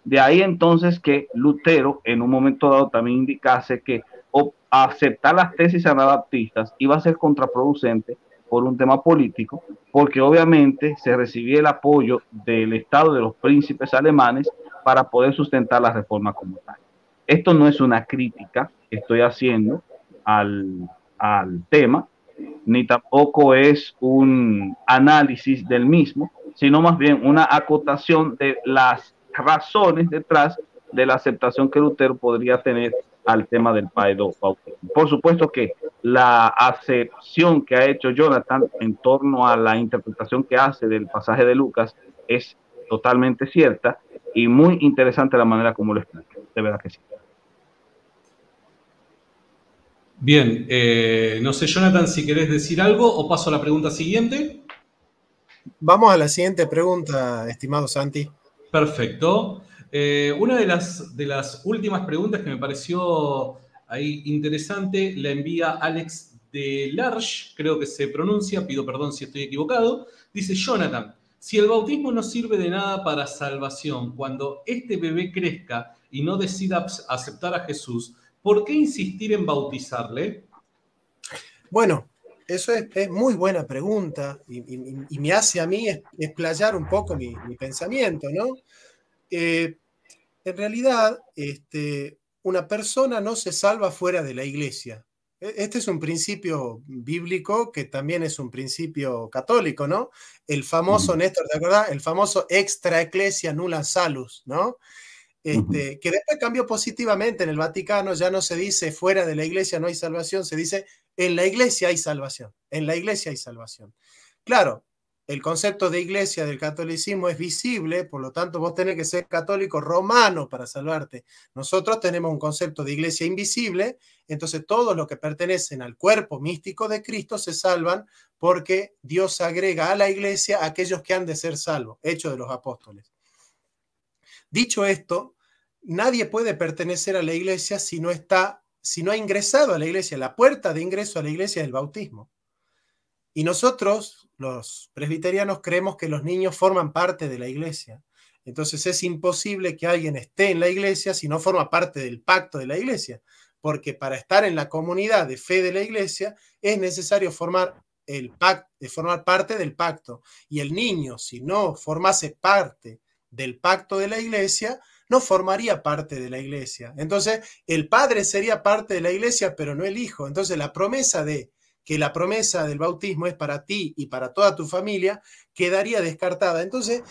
De ahí entonces que Lutero en un momento dado también indicase que aceptar las tesis anabaptistas iba a ser contraproducente por un tema político, porque obviamente se recibía el apoyo del Estado de los príncipes alemanes para poder sustentar la reforma como tal. Esto no es una crítica que estoy haciendo al tema, ni tampoco es un análisis del mismo, sino más bien una acotación de las razones detrás de la aceptación que Lutero podría tener al tema del paedobautismo. Por supuesto que la acepción que ha hecho Jonathan en torno a la interpretación que hace del pasaje de Lucas es totalmente cierta y muy interesante la manera como lo explica. De verdad que sí. Bien, no sé, Jonathan, si querés decir algo o paso a la pregunta siguiente. Vamos a la siguiente pregunta, estimado Santi. Perfecto. Una de las últimas preguntas que me pareció ahí interesante la envía Alex de Large, creo que se pronuncia, pido perdón si estoy equivocado. Dice Jonathan, si el bautismo no sirve de nada para salvación, cuando este bebé crezca y no decida aceptar a Jesús, ¿por qué insistir en bautizarle? Bueno, eso es muy buena pregunta y me hace a mí explayar un poco mi pensamiento, ¿no? En realidad, una persona no se salva fuera de la iglesia. Este es un principio bíblico que también es un principio católico, ¿no? El famoso, Néstor, ¿te acordás? El famoso extra ecclesia nulla salus, ¿no? Que después cambió positivamente en el Vaticano, ya no se dice fuera de la iglesia no hay salvación, se dice en la iglesia hay salvación, en la iglesia hay salvación. Claro, el concepto de iglesia del catolicismo es visible, por lo tanto vos tenés que ser católico romano para salvarte. Nosotros tenemos un concepto de iglesia invisible, entonces todos los que pertenecen al cuerpo místico de Cristo se salvan porque Dios agrega a la iglesia a aquellos que han de ser salvos, Hechos de los Apóstoles. Dicho esto, nadie puede pertenecer a la iglesia si no ha ingresado a la iglesia. La puerta de ingreso a la iglesia es el bautismo. Y nosotros, los presbiterianos, creemos que los niños forman parte de la iglesia. Entonces es imposible que alguien esté en la iglesia si no forma parte del pacto de la iglesia, porque para estar en la comunidad de fe de la iglesia es necesario formar parte del pacto. Y el niño, si no formase parte del pacto de la iglesia, no formaría parte de la iglesia. Entonces, el padre sería parte de la iglesia, pero no el hijo. Entonces, la promesa del bautismo es para ti y para toda tu familia, quedaría descartada. Entonces,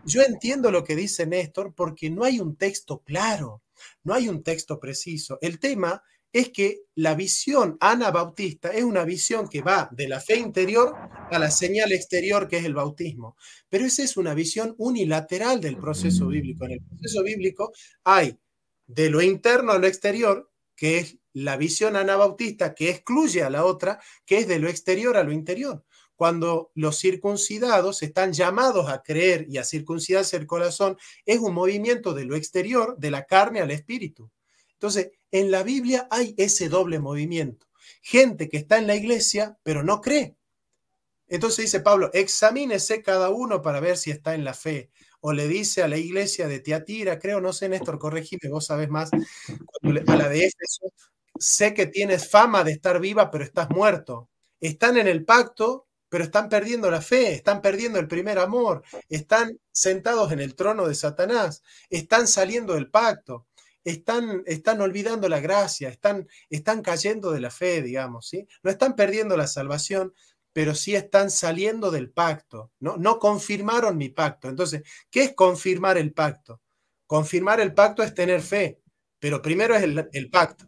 yo entiendo lo que dice Néstor porque no hay un texto claro, no hay un texto preciso. El tema es que la visión anabautista es una visión que va de la fe interior a la señal exterior que es el bautismo. Pero esa es una visión unilateral del proceso bíblico. En el proceso bíblico hay de lo interno a lo exterior, que es la visión anabautista que excluye a la otra, que es de lo exterior a lo interior. Cuando los circuncidados están llamados a creer y a circuncidarse el corazón, es un movimiento de lo exterior, de la carne al espíritu. Entonces, en la Biblia hay ese doble movimiento. Gente que está en la iglesia, pero no cree. Entonces dice Pablo, examínese cada uno para ver si está en la fe. O le dice a la iglesia de Tiatira, creo, no sé, Néstor, corregime, vos sabés más, a la de Éfeso, sé que tienes fama de estar viva, pero estás muerto. Están en el pacto, pero están perdiendo la fe, están perdiendo el primer amor, están sentados en el trono de Satanás, están saliendo del pacto. Están olvidando la gracia, están cayendo de la fe, digamos, ¿sí? No están perdiendo la salvación, pero sí están saliendo del pacto, ¿no? No confirmaron mi pacto. Entonces, ¿qué es confirmar el pacto? Confirmar el pacto es tener fe, pero primero es el pacto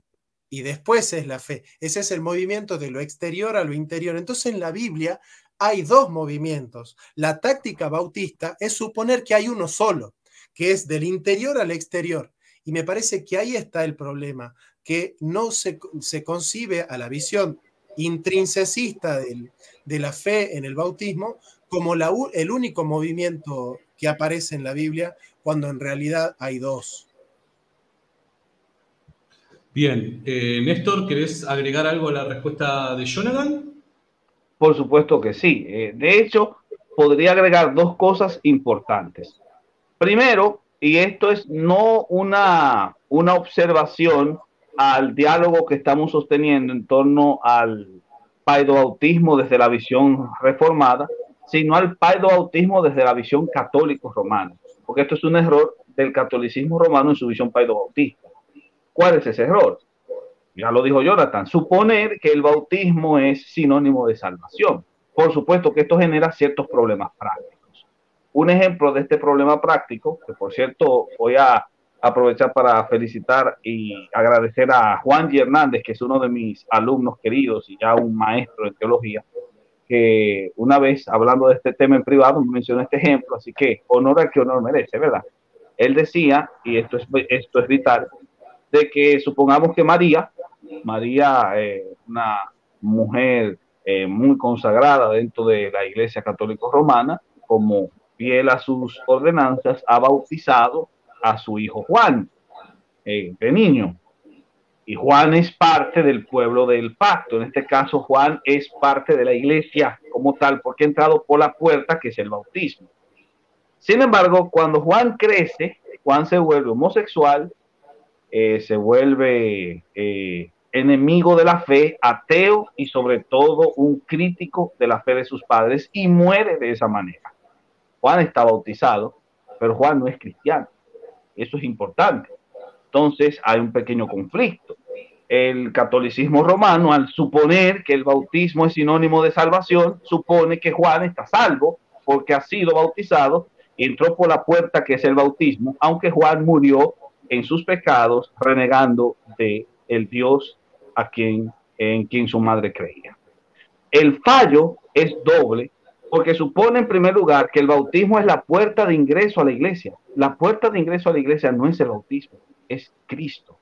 y después es la fe. Ese es el movimiento de lo exterior a lo interior. Entonces, en la Biblia hay dos movimientos. La táctica bautista es suponer que hay uno solo, que es del interior al exterior. Y me parece que ahí está el problema, que no se concibe a la visión intrinsecista de la fe en el bautismo como el único movimiento que aparece en la Biblia, cuando en realidad hay dos. Bien, Néstor, ¿querés agregar algo a la respuesta de Jonathan? Por supuesto que sí. De hecho, podría agregar dos cosas importantes. Primero, y esto es no una observación al diálogo que estamos sosteniendo en torno al paidobautismo desde la visión reformada, sino al paidobautismo desde la visión católico-romana, porque esto es un error del catolicismo romano en su visión paidobautista. ¿Cuál es ese error? Ya lo dijo Jonathan, suponer que el bautismo es sinónimo de salvación. Por supuesto que esto genera ciertos problemas prácticos. Un ejemplo de este problema práctico, que por cierto voy a aprovechar para felicitar y agradecer a Juan G. Hernández, que es uno de mis alumnos queridos y ya un maestro en teología, que una vez hablando de este tema en privado me mencionó este ejemplo, así que honor al que honor merece, ¿verdad? Él decía, y esto es vital, de que supongamos que María, una mujer muy consagrada dentro de la Iglesia Católica Romana, como fiel a sus ordenanzas, ha bautizado a su hijo Juan de niño. Y Juan es parte del pueblo del pacto. En este caso, Juan es parte de la iglesia como tal, porque ha entrado por la puerta, que es el bautismo. Sin embargo, cuando Juan crece, Juan se vuelve homosexual, se vuelve enemigo de la fe, ateo y sobre todo un crítico de la fe de sus padres y muere de esa manera. Juan está bautizado, pero Juan no es cristiano. Eso es importante. Entonces hay un pequeño conflicto. El catolicismo romano, al suponer que el bautismo es sinónimo de salvación, supone que Juan está salvo porque ha sido bautizado y entró por la puerta que es el bautismo, aunque Juan murió en sus pecados, renegando de el Dios en quien su madre creía. El fallo es doble porque supone en primer lugar que el bautismo es la puerta de ingreso a la iglesia. La puerta de ingreso a la iglesia no es el bautismo, es Cristo.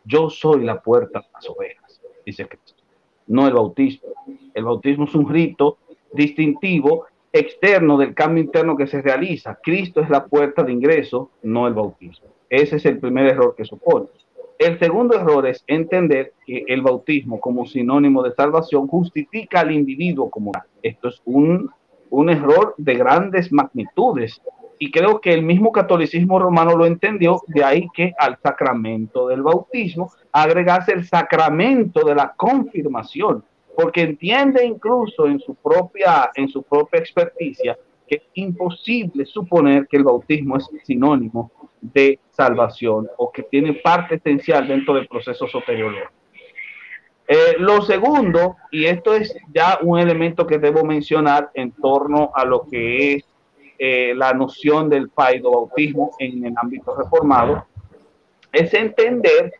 Yo soy la puerta de las ovejas, dice Cristo, no el bautismo. El bautismo es un rito distintivo externo del cambio interno que se realiza. Cristo es la puerta de ingreso, no el bautismo. Ese es el primer error que supone. El segundo error es entender que el bautismo como sinónimo de salvación justifica al individuo como tal. Esto es un error de grandes magnitudes y creo que el mismo catolicismo romano lo entendió, de ahí que al sacramento del bautismo agregase el sacramento de la confirmación, porque entiende incluso en su propia experticia que es imposible suponer que el bautismo es sinónimo de salvación o que tiene parte esencial dentro del proceso soteriológico. Lo segundo, y esto es ya un elemento que debo mencionar en torno a lo que es la noción del paidobautismo en el ámbito reformado, es entender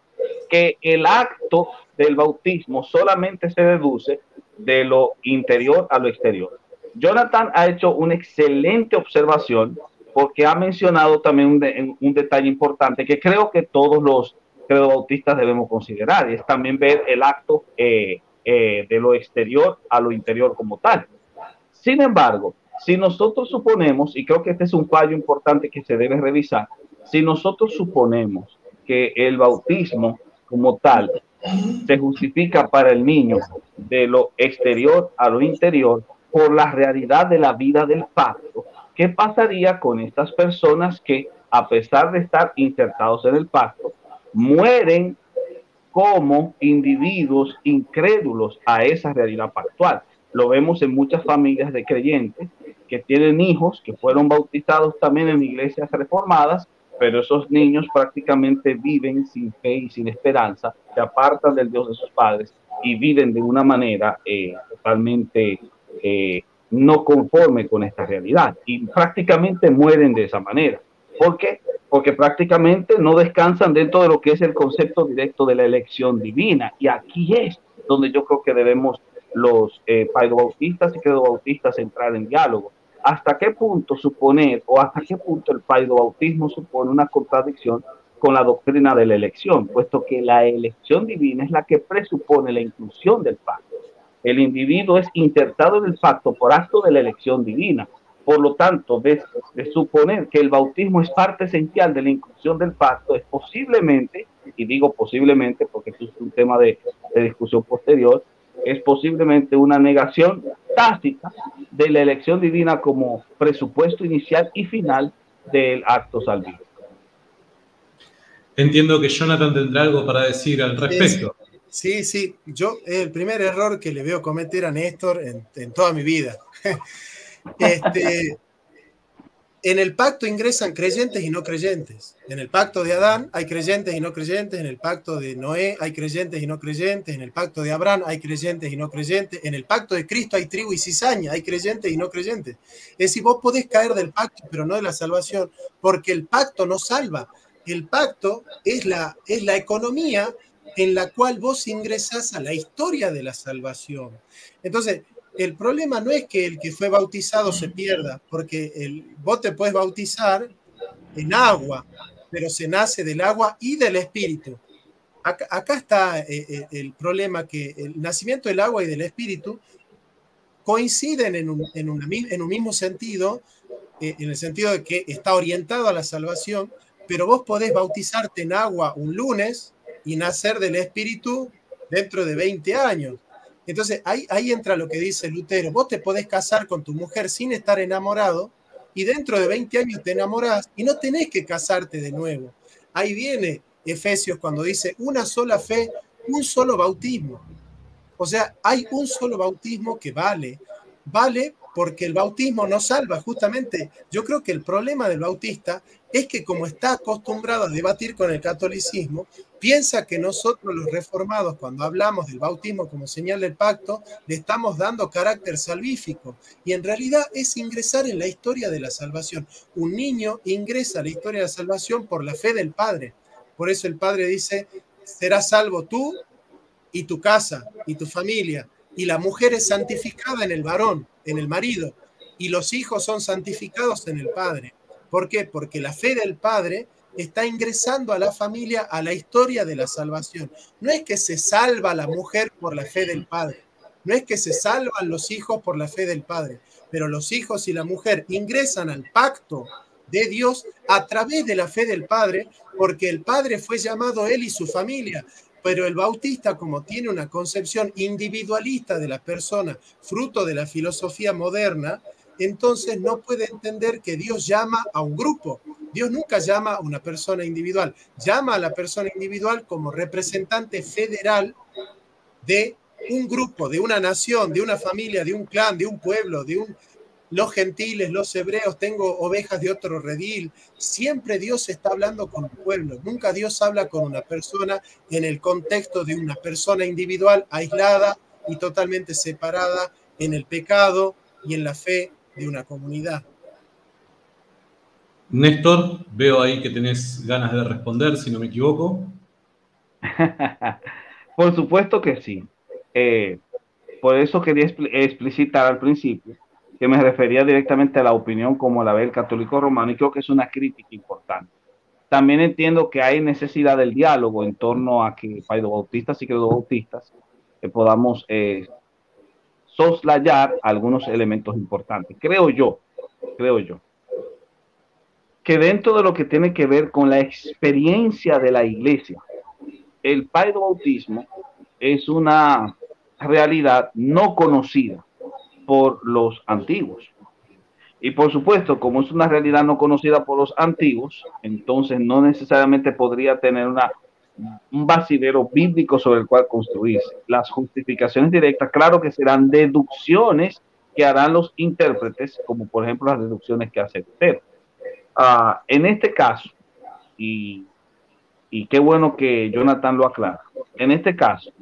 que el acto del bautismo solamente se deduce de lo interior a lo exterior. Jonathan ha hecho una excelente observación porque ha mencionado también un detalle importante que creo que todos los bautistas debemos considerar, y es también ver el acto de lo exterior a lo interior como tal. Sin embargo, si nosotros suponemos, y creo que este es un fallo importante que se debe revisar, si nosotros suponemos que el bautismo como tal se justifica para el niño de lo exterior a lo interior por la realidad de la vida del pacto, ¿qué pasaría con estas personas que, a pesar de estar insertados en el pacto, mueren como individuos incrédulos a esa realidad pactual? Lo vemos en muchas familias de creyentes que tienen hijos que fueron bautizados también en iglesias reformadas, pero esos niños prácticamente viven sin fe y sin esperanza, se apartan del Dios de sus padres y viven de una manera totalmente no conforme con esta realidad y prácticamente mueren de esa manera. ¿Por qué? Porque prácticamente no descansan dentro de lo que es el concepto directo de la elección divina. Y aquí es donde yo creo que debemos los paidobautistas y credobautistas entrar en diálogo. ¿Hasta qué punto suponer o hasta qué punto el paidobautismo supone una contradicción con la doctrina de la elección? Puesto que la elección divina es la que presupone la inclusión del pacto. El individuo es insertado en el pacto por acto de la elección divina. por lo tanto, de suponer que el bautismo es parte esencial de la inclusión del pacto, es posiblemente, y digo posiblemente porque esto es un tema de discusión posterior, es posiblemente una negación tácita de la elección divina como presupuesto inicial y final del acto salvífico. Entiendo que Jonathan tendrá algo para decir al respecto. Sí. Yo, el primer error que le veo cometer a Néstor en toda mi vida. En el pacto ingresan creyentes y no creyentes. En el pacto de Adán hay creyentes y no creyentes. En el pacto de Noé hay creyentes y no creyentes. En el pacto de Abraham hay creyentes y no creyentes. En el pacto de Cristo hay trigo y cizaña, hay creyentes y no creyentes. Es decir, vos podés caer del pacto, pero no de la salvación, porque el pacto no salva. El pacto es la economía en la cual vos ingresás a la historia de la salvación. Entonces, el problema no es que el que fue bautizado se pierda, porque vos te puedes bautizar en agua, pero se nace del agua y del espíritu. Acá está el problema, que el nacimiento del agua y del espíritu coinciden en un mismo sentido, en el sentido de que está orientado a la salvación, pero vos podés bautizarte en agua un lunes y nacer del espíritu dentro de 20 años. Entonces, ahí entra lo que dice Lutero. Vos te podés casar con tu mujer sin estar enamorado y dentro de 20 años te enamorás y no tenés que casarte de nuevo. Ahí viene Efesios cuando dice una sola fe, un solo bautismo. O sea, hay un solo bautismo que vale porque el bautismo no salva. Justamente, yo creo que el problema del bautista es que como está acostumbrado a debatir con el catolicismo, piensa que nosotros los reformados, cuando hablamos del bautismo como señal del pacto, le estamos dando carácter salvífico. Y en realidad es ingresar en la historia de la salvación. Un niño ingresa a la historia de la salvación por la fe del Padre. Por eso el Padre dice, serás salvo tú y tu casa y tu familia. Y la mujer es santificada en el varón, en el marido, y los hijos son santificados en el Padre. ¿Por qué? Porque la fe del Padre está ingresando a la familia, a la historia de la salvación. No es que se salva la mujer por la fe del Padre, no es que se salvan los hijos por la fe del Padre, pero los hijos y la mujer ingresan al pacto de Dios a través de la fe del Padre, porque el Padre fue llamado él y su familia. Pero el bautista, como tiene una concepción individualista de la persona, fruto de la filosofía moderna, entonces no puede entender que Dios llama a un grupo. Dios nunca llama a una persona individual, llama a la persona individual como representante federal de un grupo, de una nación, de una familia, de un clan, de un pueblo, los gentiles, los hebreos, tengo ovejas de otro redil. Siempre Dios está hablando con un pueblo. Nunca Dios habla con una persona en el contexto de una persona individual, aislada y totalmente separada en el pecado y en la fe de una comunidad. Néstor, veo ahí que tenés ganas de responder, si no me equivoco. Por supuesto que sí. Por eso quería explicitar al principio que me refería directamente a la opinión como la ve el católico romano, y creo que es una crítica importante. También entiendo que hay necesidad del diálogo en torno a que paidobautistas y credobautistas podamos soslayar algunos elementos importantes. Creo yo, que dentro de lo que tiene que ver con la experiencia de la iglesia, el paidobautismo es una realidad no conocida por los antiguos. Y por supuesto, como es una realidad no conocida por los antiguos, entonces no necesariamente podría tener un basidero bíblico sobre el cual construirse. Las justificaciones directas, claro que serán deducciones que harán los intérpretes, como por ejemplo las deducciones que hace Lutero. En este caso, y qué bueno que Jonathan lo aclara, en este caso,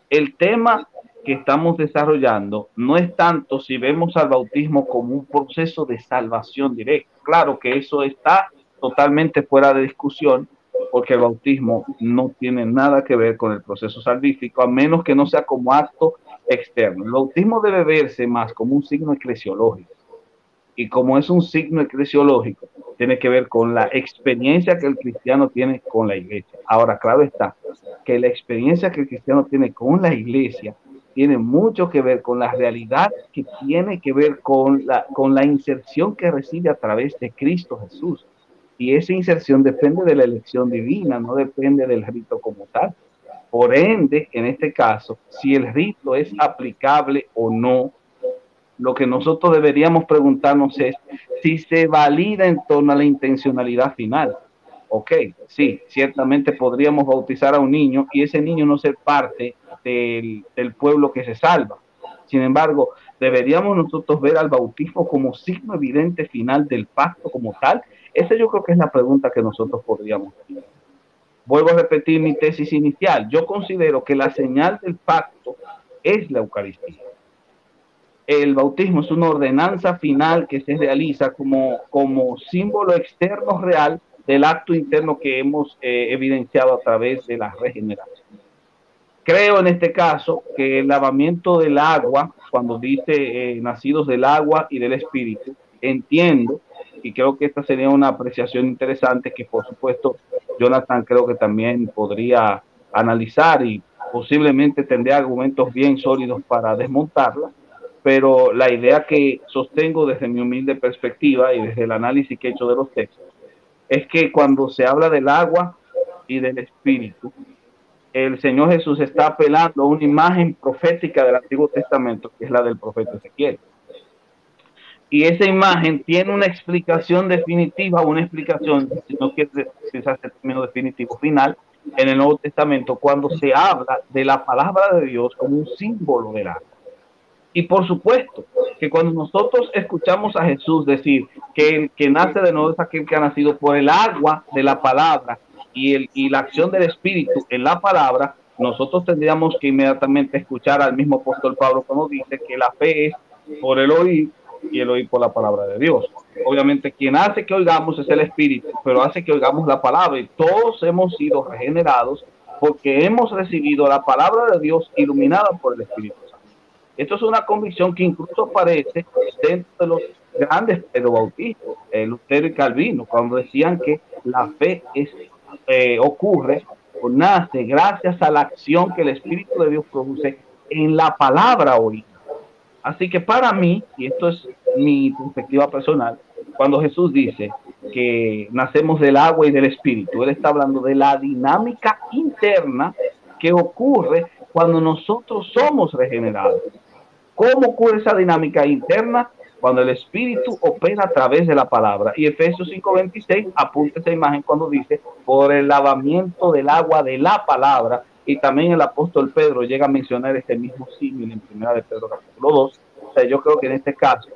el tema que estamos desarrollando no es tanto si vemos al bautismo como un proceso de salvación directa. Claro que eso está totalmente fuera de discusión, porque el bautismo no tiene nada que ver con el proceso salvífico, a menos que no sea como acto externo. El bautismo debe verse más como un signo eclesiológico. Y como es un signo eclesiológico, tiene que ver con la experiencia que el cristiano tiene con la iglesia. Ahora, claro está que la experiencia que el cristiano tiene con la iglesia tiene mucho que ver con la realidad que tiene que ver con la inserción que recibe a través de Cristo Jesús. Y esa inserción depende de la elección divina, no depende del rito como tal. Por ende, en este caso, si el rito es aplicable o no, lo que nosotros deberíamos preguntarnos es si se valida en torno a la intencionalidad final. Ok, sí, ciertamente podríamos bautizar a un niño y ese niño no ser parte del pueblo que se salva. Sin embargo, deberíamos nosotros ver al bautismo como signo evidente final del pacto como tal. Esa yo creo que es la pregunta que nosotros podríamos hacer. Vuelvo a repetir mi tesis inicial. Yo considero que la señal del pacto es la Eucaristía. El bautismo es una ordenanza final que se realiza como símbolo externo real del acto interno que hemos evidenciado a través de la regeneración. Creo en este caso que el lavamiento del agua, cuando dice nacidos del agua y del espíritu, entiendo, y creo que esta sería una apreciación interesante que por supuesto Jonathan creo que también podría analizar y posiblemente tendría argumentos bien sólidos para desmontarla, pero la idea que sostengo desde mi humilde perspectiva y desde el análisis que he hecho de los textos es que cuando se habla del agua y del espíritu, el Señor Jesús está apelando a una imagen profética del Antiguo Testamento, que es la del profeta Ezequiel. Y esa imagen tiene una explicación definitiva, una explicación, si no quiere utilizar el término definitivo, final, en el Nuevo Testamento, cuando se habla de la palabra de Dios como un símbolo del agua. Y por supuesto que cuando nosotros escuchamos a Jesús decir que el que nace de nuevo es aquel que ha nacido por el agua de la palabra y la acción del Espíritu en la palabra, nosotros tendríamos que inmediatamente escuchar al mismo apóstol Pablo cuando dice que la fe es por el oír y el oír por la palabra de Dios. Obviamente quien hace que oigamos es el Espíritu, pero hace que oigamos la palabra y todos hemos sido regenerados porque hemos recibido la palabra de Dios iluminada por el Espíritu. Esto es una convicción que incluso aparece dentro de los grandes pedobautistas, Lutero y Calvino, cuando decían que la fe ocurre o nace gracias a la acción que el Espíritu de Dios produce en la palabra oída. Así que para mí, y esto es mi perspectiva personal, cuando Jesús dice que nacemos del agua y del Espíritu, Él está hablando de la dinámica interna que ocurre cuando nosotros somos regenerados. ¿Cómo ocurre esa dinámica interna? Cuando el Espíritu opera a través de la palabra. Y Efesios 5:26 apunta esa imagen cuando dice, por el lavamiento del agua de la palabra. Y también el apóstol Pedro llega a mencionar este mismo símil en 1 de Pedro capítulo 2. O sea, yo creo que en este caso,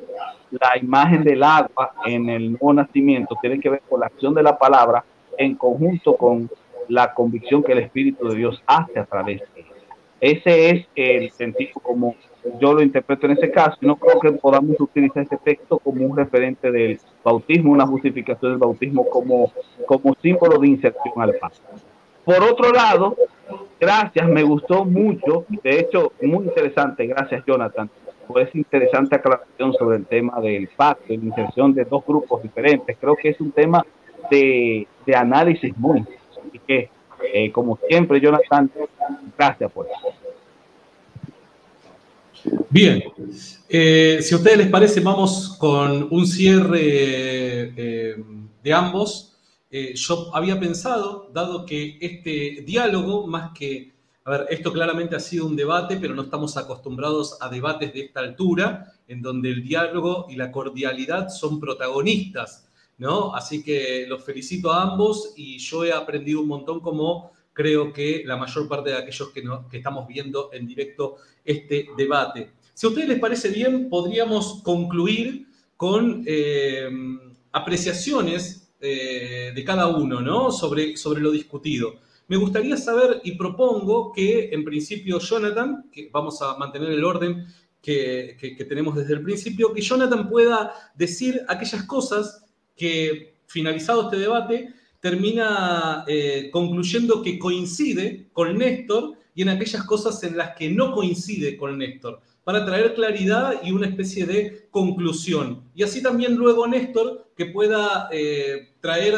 la imagen del agua en el nuevo nacimiento tiene que ver con la acción de la palabra en conjunto con la convicción que el Espíritu de Dios hace a través de ella. Ese es el sentido como yo lo interpreto en ese caso. No creo que podamos utilizar ese texto como un referente del bautismo, una justificación del bautismo como símbolo de inserción al pacto. Por otro lado, gracias, me gustó mucho, de hecho, muy interesante, gracias Jonathan, por esa interesante aclaración sobre el tema del pacto, de la inserción de dos grupos diferentes. Creo que es un tema de análisis muy interesante. Así que, como siempre, Jonathan, gracias por eso. Bien, si a ustedes les parece, vamos con un cierre de ambos. Yo había pensado, dado que este diálogo, más que, a ver, esto claramente ha sido un debate, pero no estamos acostumbrados a debates de esta altura, en donde el diálogo y la cordialidad son protagonistas, ¿no? Así que los felicito a ambos y yo he aprendido un montón, como creo que la mayor parte de aquellos que estamos viendo en directo este debate. Si a ustedes les parece bien, podríamos concluir con apreciaciones de cada uno, ¿no? sobre lo discutido. Me gustaría saber, y propongo que en principio Jonathan, que vamos a mantener el orden que tenemos desde el principio, que Jonathan pueda decir aquellas cosas que, finalizado este debate, termina concluyendo que coincide con Néstor y en aquellas cosas en las que no coincide con Néstor, para traer claridad y una especie de conclusión. Y así también luego Néstor que pueda traer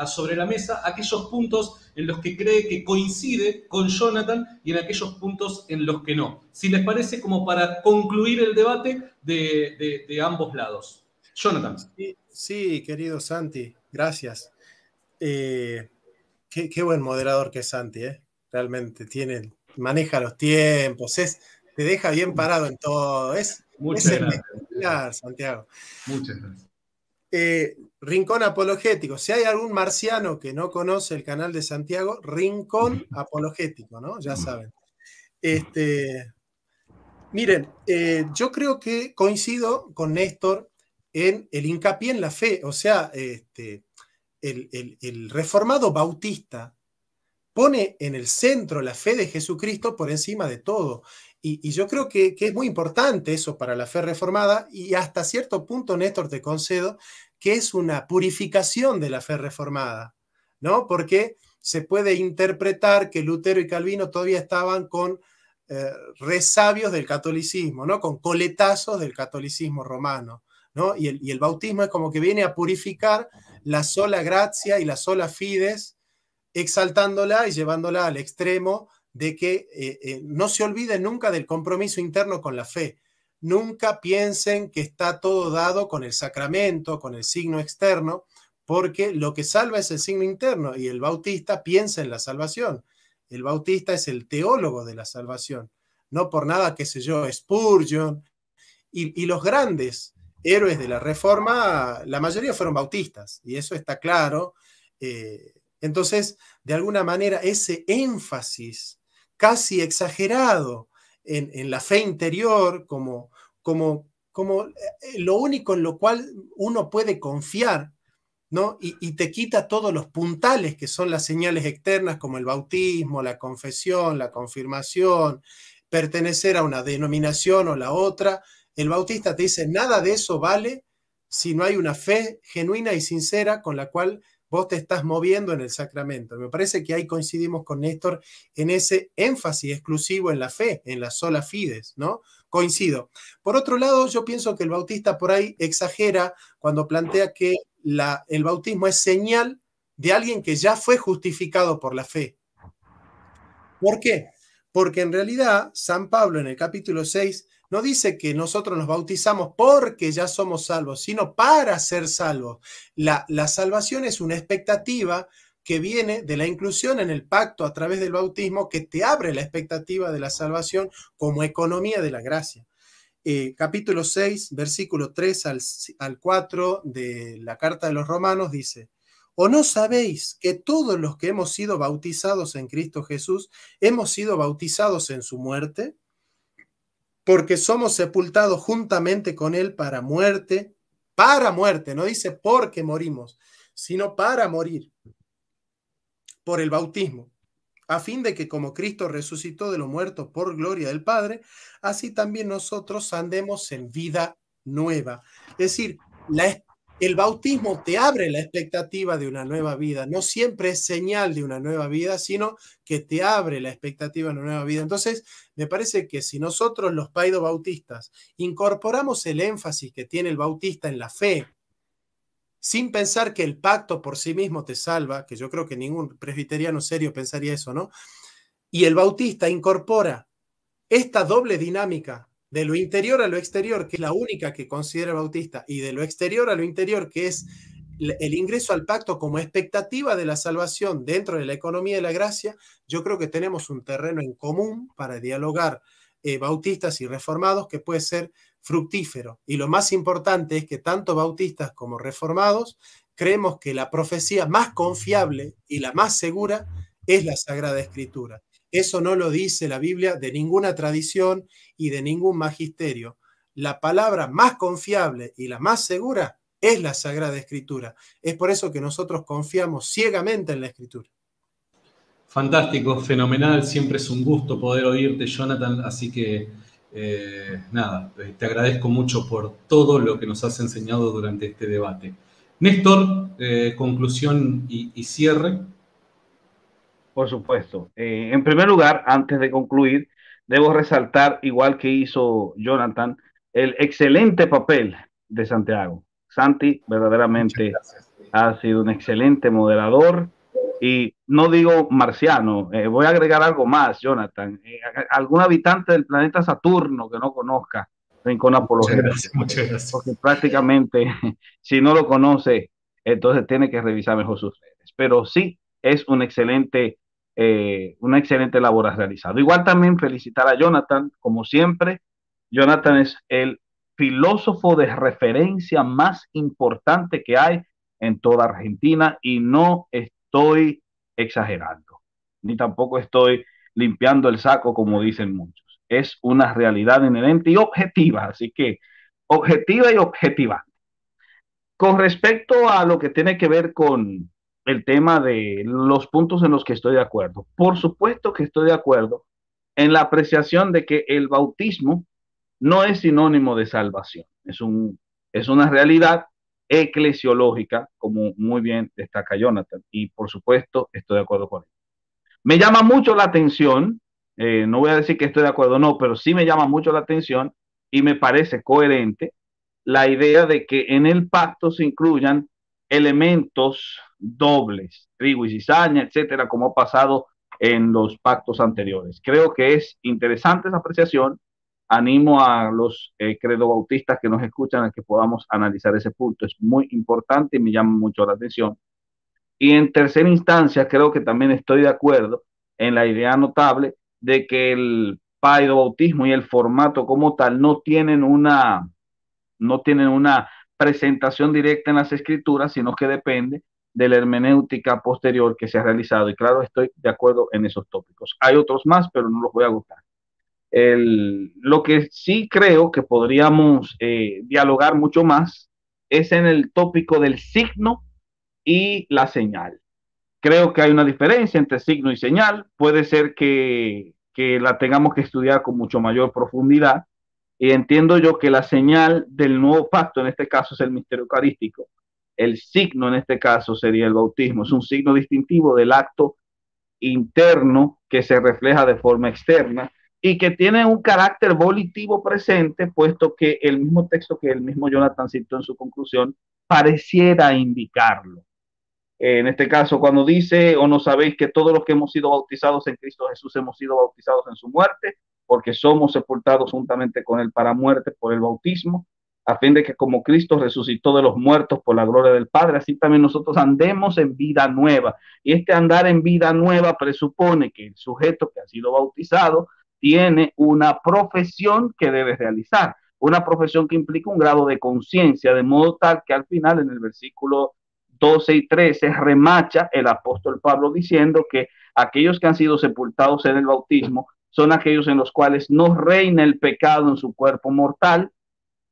sobre la mesa aquellos puntos en los que cree que coincide con Jonathan y en aquellos puntos en los que no. Si les parece, como para concluir el debate de ambos lados. Jonathan. Sí, sí, querido Santi, gracias. Qué buen moderador que es Santi, ¿eh? Realmente maneja los tiempos, te deja bien parado en todo. Es espectacular, Santiago. Muchas gracias. Rincón Apologético. Si hay algún marciano que no conoce el canal de Santiago, Rincón Apologético, ¿no? Ya saben. Miren, yo creo que coincido con Néstor en el hincapié en la fe. O sea, el reformado bautista pone en el centro la fe de Jesucristo por encima de todo. Y yo creo que es muy importante eso para la fe reformada, y hasta cierto punto, Néstor, te concedo que es una purificación de la fe reformada, ¿no? Porque se puede interpretar que Lutero y Calvino todavía estaban con resabios del catolicismo, ¿no? Con coletazos del catolicismo romano, ¿no? Y el bautismo es como que viene a purificar la sola gracia y la sola fides, exaltándola y llevándola al extremo de que no se olviden nunca del compromiso interno con la fe. Nunca piensen que está todo dado con el sacramento, con el signo externo, porque lo que salva es el signo interno, y el bautista piensa en la salvación. El bautista es el teólogo de la salvación. No por nada, qué sé yo, Spurgeon y los grandes héroes de la Reforma, la mayoría fueron bautistas, y eso está claro. Entonces, de alguna manera, ese énfasis casi exagerado en la fe interior como lo único en lo cual uno puede confiar, ¿no? Y te quita todos los puntales que son las señales externas, como el bautismo, la confesión, la confirmación, pertenecer a una denominación o la otra. El bautista te dice, nada de eso vale si no hay una fe genuina y sincera con la cual vos te estás moviendo en el sacramento. Me parece que ahí coincidimos con Néstor en ese énfasis exclusivo en la fe, en la sola fides, ¿no? Coincido. Por otro lado, yo pienso que el bautista por ahí exagera cuando plantea que el bautismo es señal de alguien que ya fue justificado por la fe. ¿Por qué? Porque en realidad San Pablo en el capítulo 6 no dice que nosotros nos bautizamos porque ya somos salvos, sino para ser salvos. La salvación es una expectativa que viene de la inclusión en el pacto a través del bautismo, que te abre la expectativa de la salvación como economía de la gracia. Capítulo 6, versículo 3 al 4 de la carta de los Romanos dice: ¿O no sabéis que todos los que hemos sido bautizados en Cristo Jesús hemos sido bautizados en su muerte? Porque somos sepultados juntamente con él para muerte, no dice porque morimos, sino para morir, por el bautismo, a fin de que como Cristo resucitó de los muertos por gloria del Padre, así también nosotros andemos en vida nueva. Es decir, el bautismo te abre la expectativa de una nueva vida. No siempre es señal de una nueva vida, sino que te abre la expectativa de una nueva vida. Entonces, me parece que si nosotros los paidobautistas incorporamos el énfasis que tiene el bautista en la fe, sin pensar que el pacto por sí mismo te salva, que yo creo que ningún presbiteriano serio pensaría eso, ¿no? Y el bautista incorpora esta doble dinámica de lo interior a lo exterior, que es la única que considera el bautista, y de lo exterior a lo interior, que es el ingreso al pacto como expectativa de la salvación dentro de la economía de la gracia. Yo creo que tenemos un terreno en común para dialogar bautistas y reformados que puede ser fructífero. Y lo más importante es que tanto bautistas como reformados creemos que la profecía más confiable y la más segura es la Sagrada Escritura. Eso no lo dice la Biblia de ninguna tradición y de ningún magisterio. La palabra más confiable y la más segura es la Sagrada Escritura. Es por eso que nosotros confiamos ciegamente en la Escritura. Fantástico, fenomenal. Siempre es un gusto poder oírte, Jonathan. Así que, nada, te agradezco mucho por todo lo que nos has enseñado durante este debate. Néstor, conclusión y cierre. Por supuesto. En primer lugar, antes de concluir, debo resaltar, igual que hizo Jonathan, el excelente papel de Santiago. Santi verdaderamente ha sido un excelente moderador y no digo marciano, voy a agregar algo más, Jonathan, algún habitante del planeta Saturno que no conozca Rincón Apologético, muchas porque gracias. prácticamente si no lo conoce, entonces tiene que revisar mejor sus redes. Pero sí, es una excelente labor realizada. Igual también felicitar a Jonathan, como siempre. Jonathan es el filósofo de referencia más importante que hay en toda Argentina y no estoy exagerando, ni tampoco estoy limpiando el saco como dicen muchos. Es una realidad inherente y objetiva, así que objetiva y objetiva. Con respecto a lo que tiene que ver con el tema de los puntos en los que estoy de acuerdo, por supuesto que estoy de acuerdo en la apreciación de que el bautismo no es sinónimo de salvación, es una realidad eclesiológica, como muy bien destaca Jonathan, y por supuesto estoy de acuerdo con él. Me llama mucho la atención, no voy a decir que estoy de acuerdo, no, pero sí me llama mucho la atención y me parece coherente la idea de que en el pacto se incluyan elementos dobles, trigo y cizaña, etcétera, como ha pasado en los pactos anteriores. Creo que es interesante esa apreciación. Animo a los credobautistas que nos escuchan a que podamos analizar ese punto. Es muy importante y me llama mucho la atención. Y en tercera instancia, creo que también estoy de acuerdo en la idea notable de que el paidobautismo y el formato como tal no tienen una presentación directa en las escrituras, sino que depende de la hermenéutica posterior que se ha realizado. Y claro, estoy de acuerdo en esos tópicos. Hay otros más, pero no los voy a agotar. Lo que sí creo que podríamos dialogar mucho más es en el tópico del signo y la señal. Creo que hay una diferencia entre signo y señal. Puede ser que la tengamos que estudiar con mucho mayor profundidad. Y entiendo yo que la señal del nuevo pacto, en este caso, es el misterio eucarístico. El signo, en este caso, sería el bautismo. Es un signo distintivo del acto interno que se refleja de forma externa y que tiene un carácter volitivo presente, puesto que el mismo texto que el mismo Jonathan citó en su conclusión pareciera indicarlo. En este caso, cuando dice, o no sabéis que todos los que hemos sido bautizados en Cristo Jesús hemos sido bautizados en su muerte, porque somos sepultados juntamente con él para muerte por el bautismo, a fin de que como Cristo resucitó de los muertos por la gloria del Padre, así también nosotros andemos en vida nueva. Y este andar en vida nueva presupone que el sujeto que ha sido bautizado tiene una profesión que debe realizar, una profesión que implica un grado de conciencia, de modo tal que al final en el versículo 12 y 13 remacha el apóstol Pablo diciendo que aquellos que han sido sepultados en el bautismo son aquellos en los cuales no reina el pecado en su cuerpo mortal,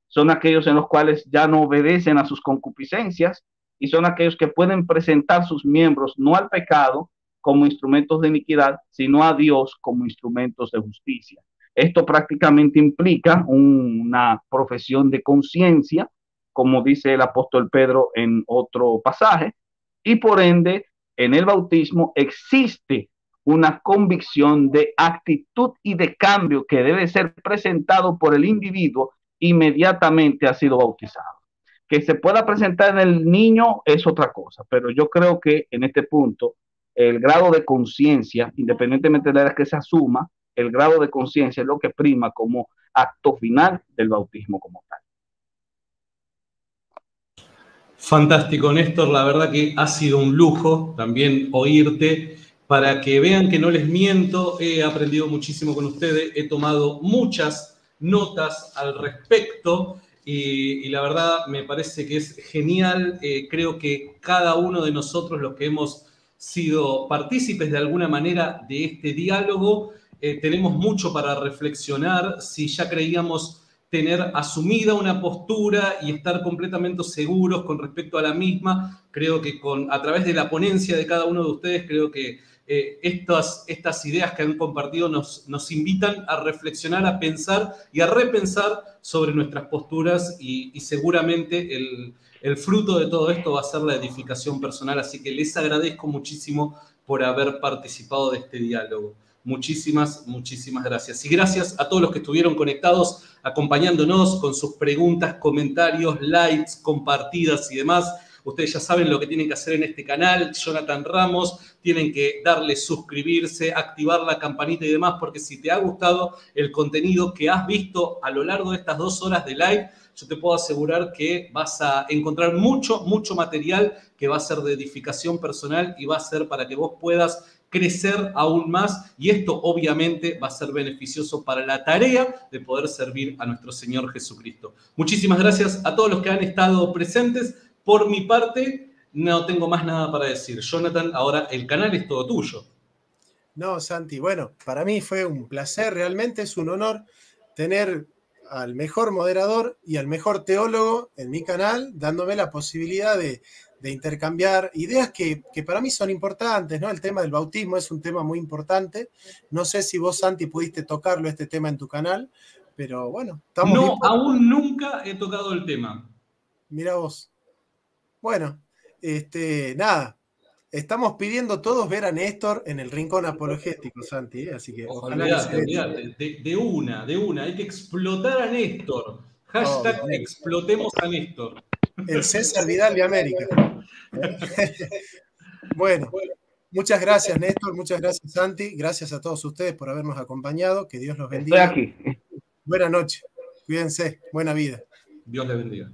son aquellos en los cuales ya no obedecen a sus concupiscencias y son aquellos que pueden presentar sus miembros no al pecado como instrumentos de iniquidad, sino a Dios como instrumentos de justicia. Esto prácticamente implica una profesión de conciencia, como dice el apóstol Pedro en otro pasaje, y por ende en el bautismo existe una convicción de actitud y de cambio que debe ser presentado por el individuo inmediatamente ha sido bautizado. Que se pueda presentar en el niño es otra cosa, pero yo creo que en este punto el grado de conciencia, independientemente de la que se asuma, el grado de conciencia es lo que prima como acto final del bautismo como tal. Fantástico, Néstor. La verdad que ha sido un lujo también oírte. Para que vean que no les miento, he aprendido muchísimo con ustedes, he tomado muchas notas al respecto y la verdad me parece que es genial. Creo que cada uno de nosotros, los que hemos sido partícipes de alguna manera de este diálogo, tenemos mucho para reflexionar. Si ya creíamos tener asumida una postura y estar completamente seguros con respecto a la misma, creo que a través de la ponencia de cada uno de ustedes, creo que estas ideas que han compartido nos invitan a reflexionar, a pensar y a repensar sobre nuestras posturas y seguramente el fruto de todo esto va a ser la edificación personal. Así que les agradezco muchísimo por haber participado de este diálogo. Muchísimas, muchísimas gracias. Y gracias a todos los que estuvieron conectados, acompañándonos con sus preguntas, comentarios, likes, compartidas y demás. Ustedes ya saben lo que tienen que hacer en este canal. Jonathan Ramos, tienen que darle suscribirse, activar la campanita y demás, porque si te ha gustado el contenido que has visto a lo largo de estas 2 horas de live, yo te puedo asegurar que vas a encontrar mucho material que va a ser de edificación personal y va a ser para que vos puedas crecer aún más, y esto obviamente va a ser beneficioso para la tarea de poder servir a nuestro Señor Jesucristo. Muchísimas gracias a todos los que han estado presentes. Por mi parte, no tengo más nada para decir. Jonathan, ahora el canal es todo tuyo. No, Santi, bueno, para mí fue un placer, realmente es un honor tener al mejor moderador y al mejor teólogo en mi canal, dándome la posibilidad de intercambiar ideas que para mí son importantes, ¿no? El tema del bautismo es un tema muy importante. No sé si vos, Santi, pudiste tocarlo, este tema, en tu canal, pero bueno, estamos... No, aún nunca he tocado el tema. Mirá vos. Bueno, nada, estamos pidiendo todos ver a Néstor en el Rincón Apologético, Santi, así que ojalá que se olvídate, de una, hay que explotar a Néstor. Hashtag explotemos a Néstor. El César Vidal de América. Bueno, muchas gracias, Néstor, muchas gracias, Santi, gracias a todos ustedes por habernos acompañado, que Dios los bendiga. Estoy aquí. Buenas noches, cuídense, buena vida. Dios les bendiga.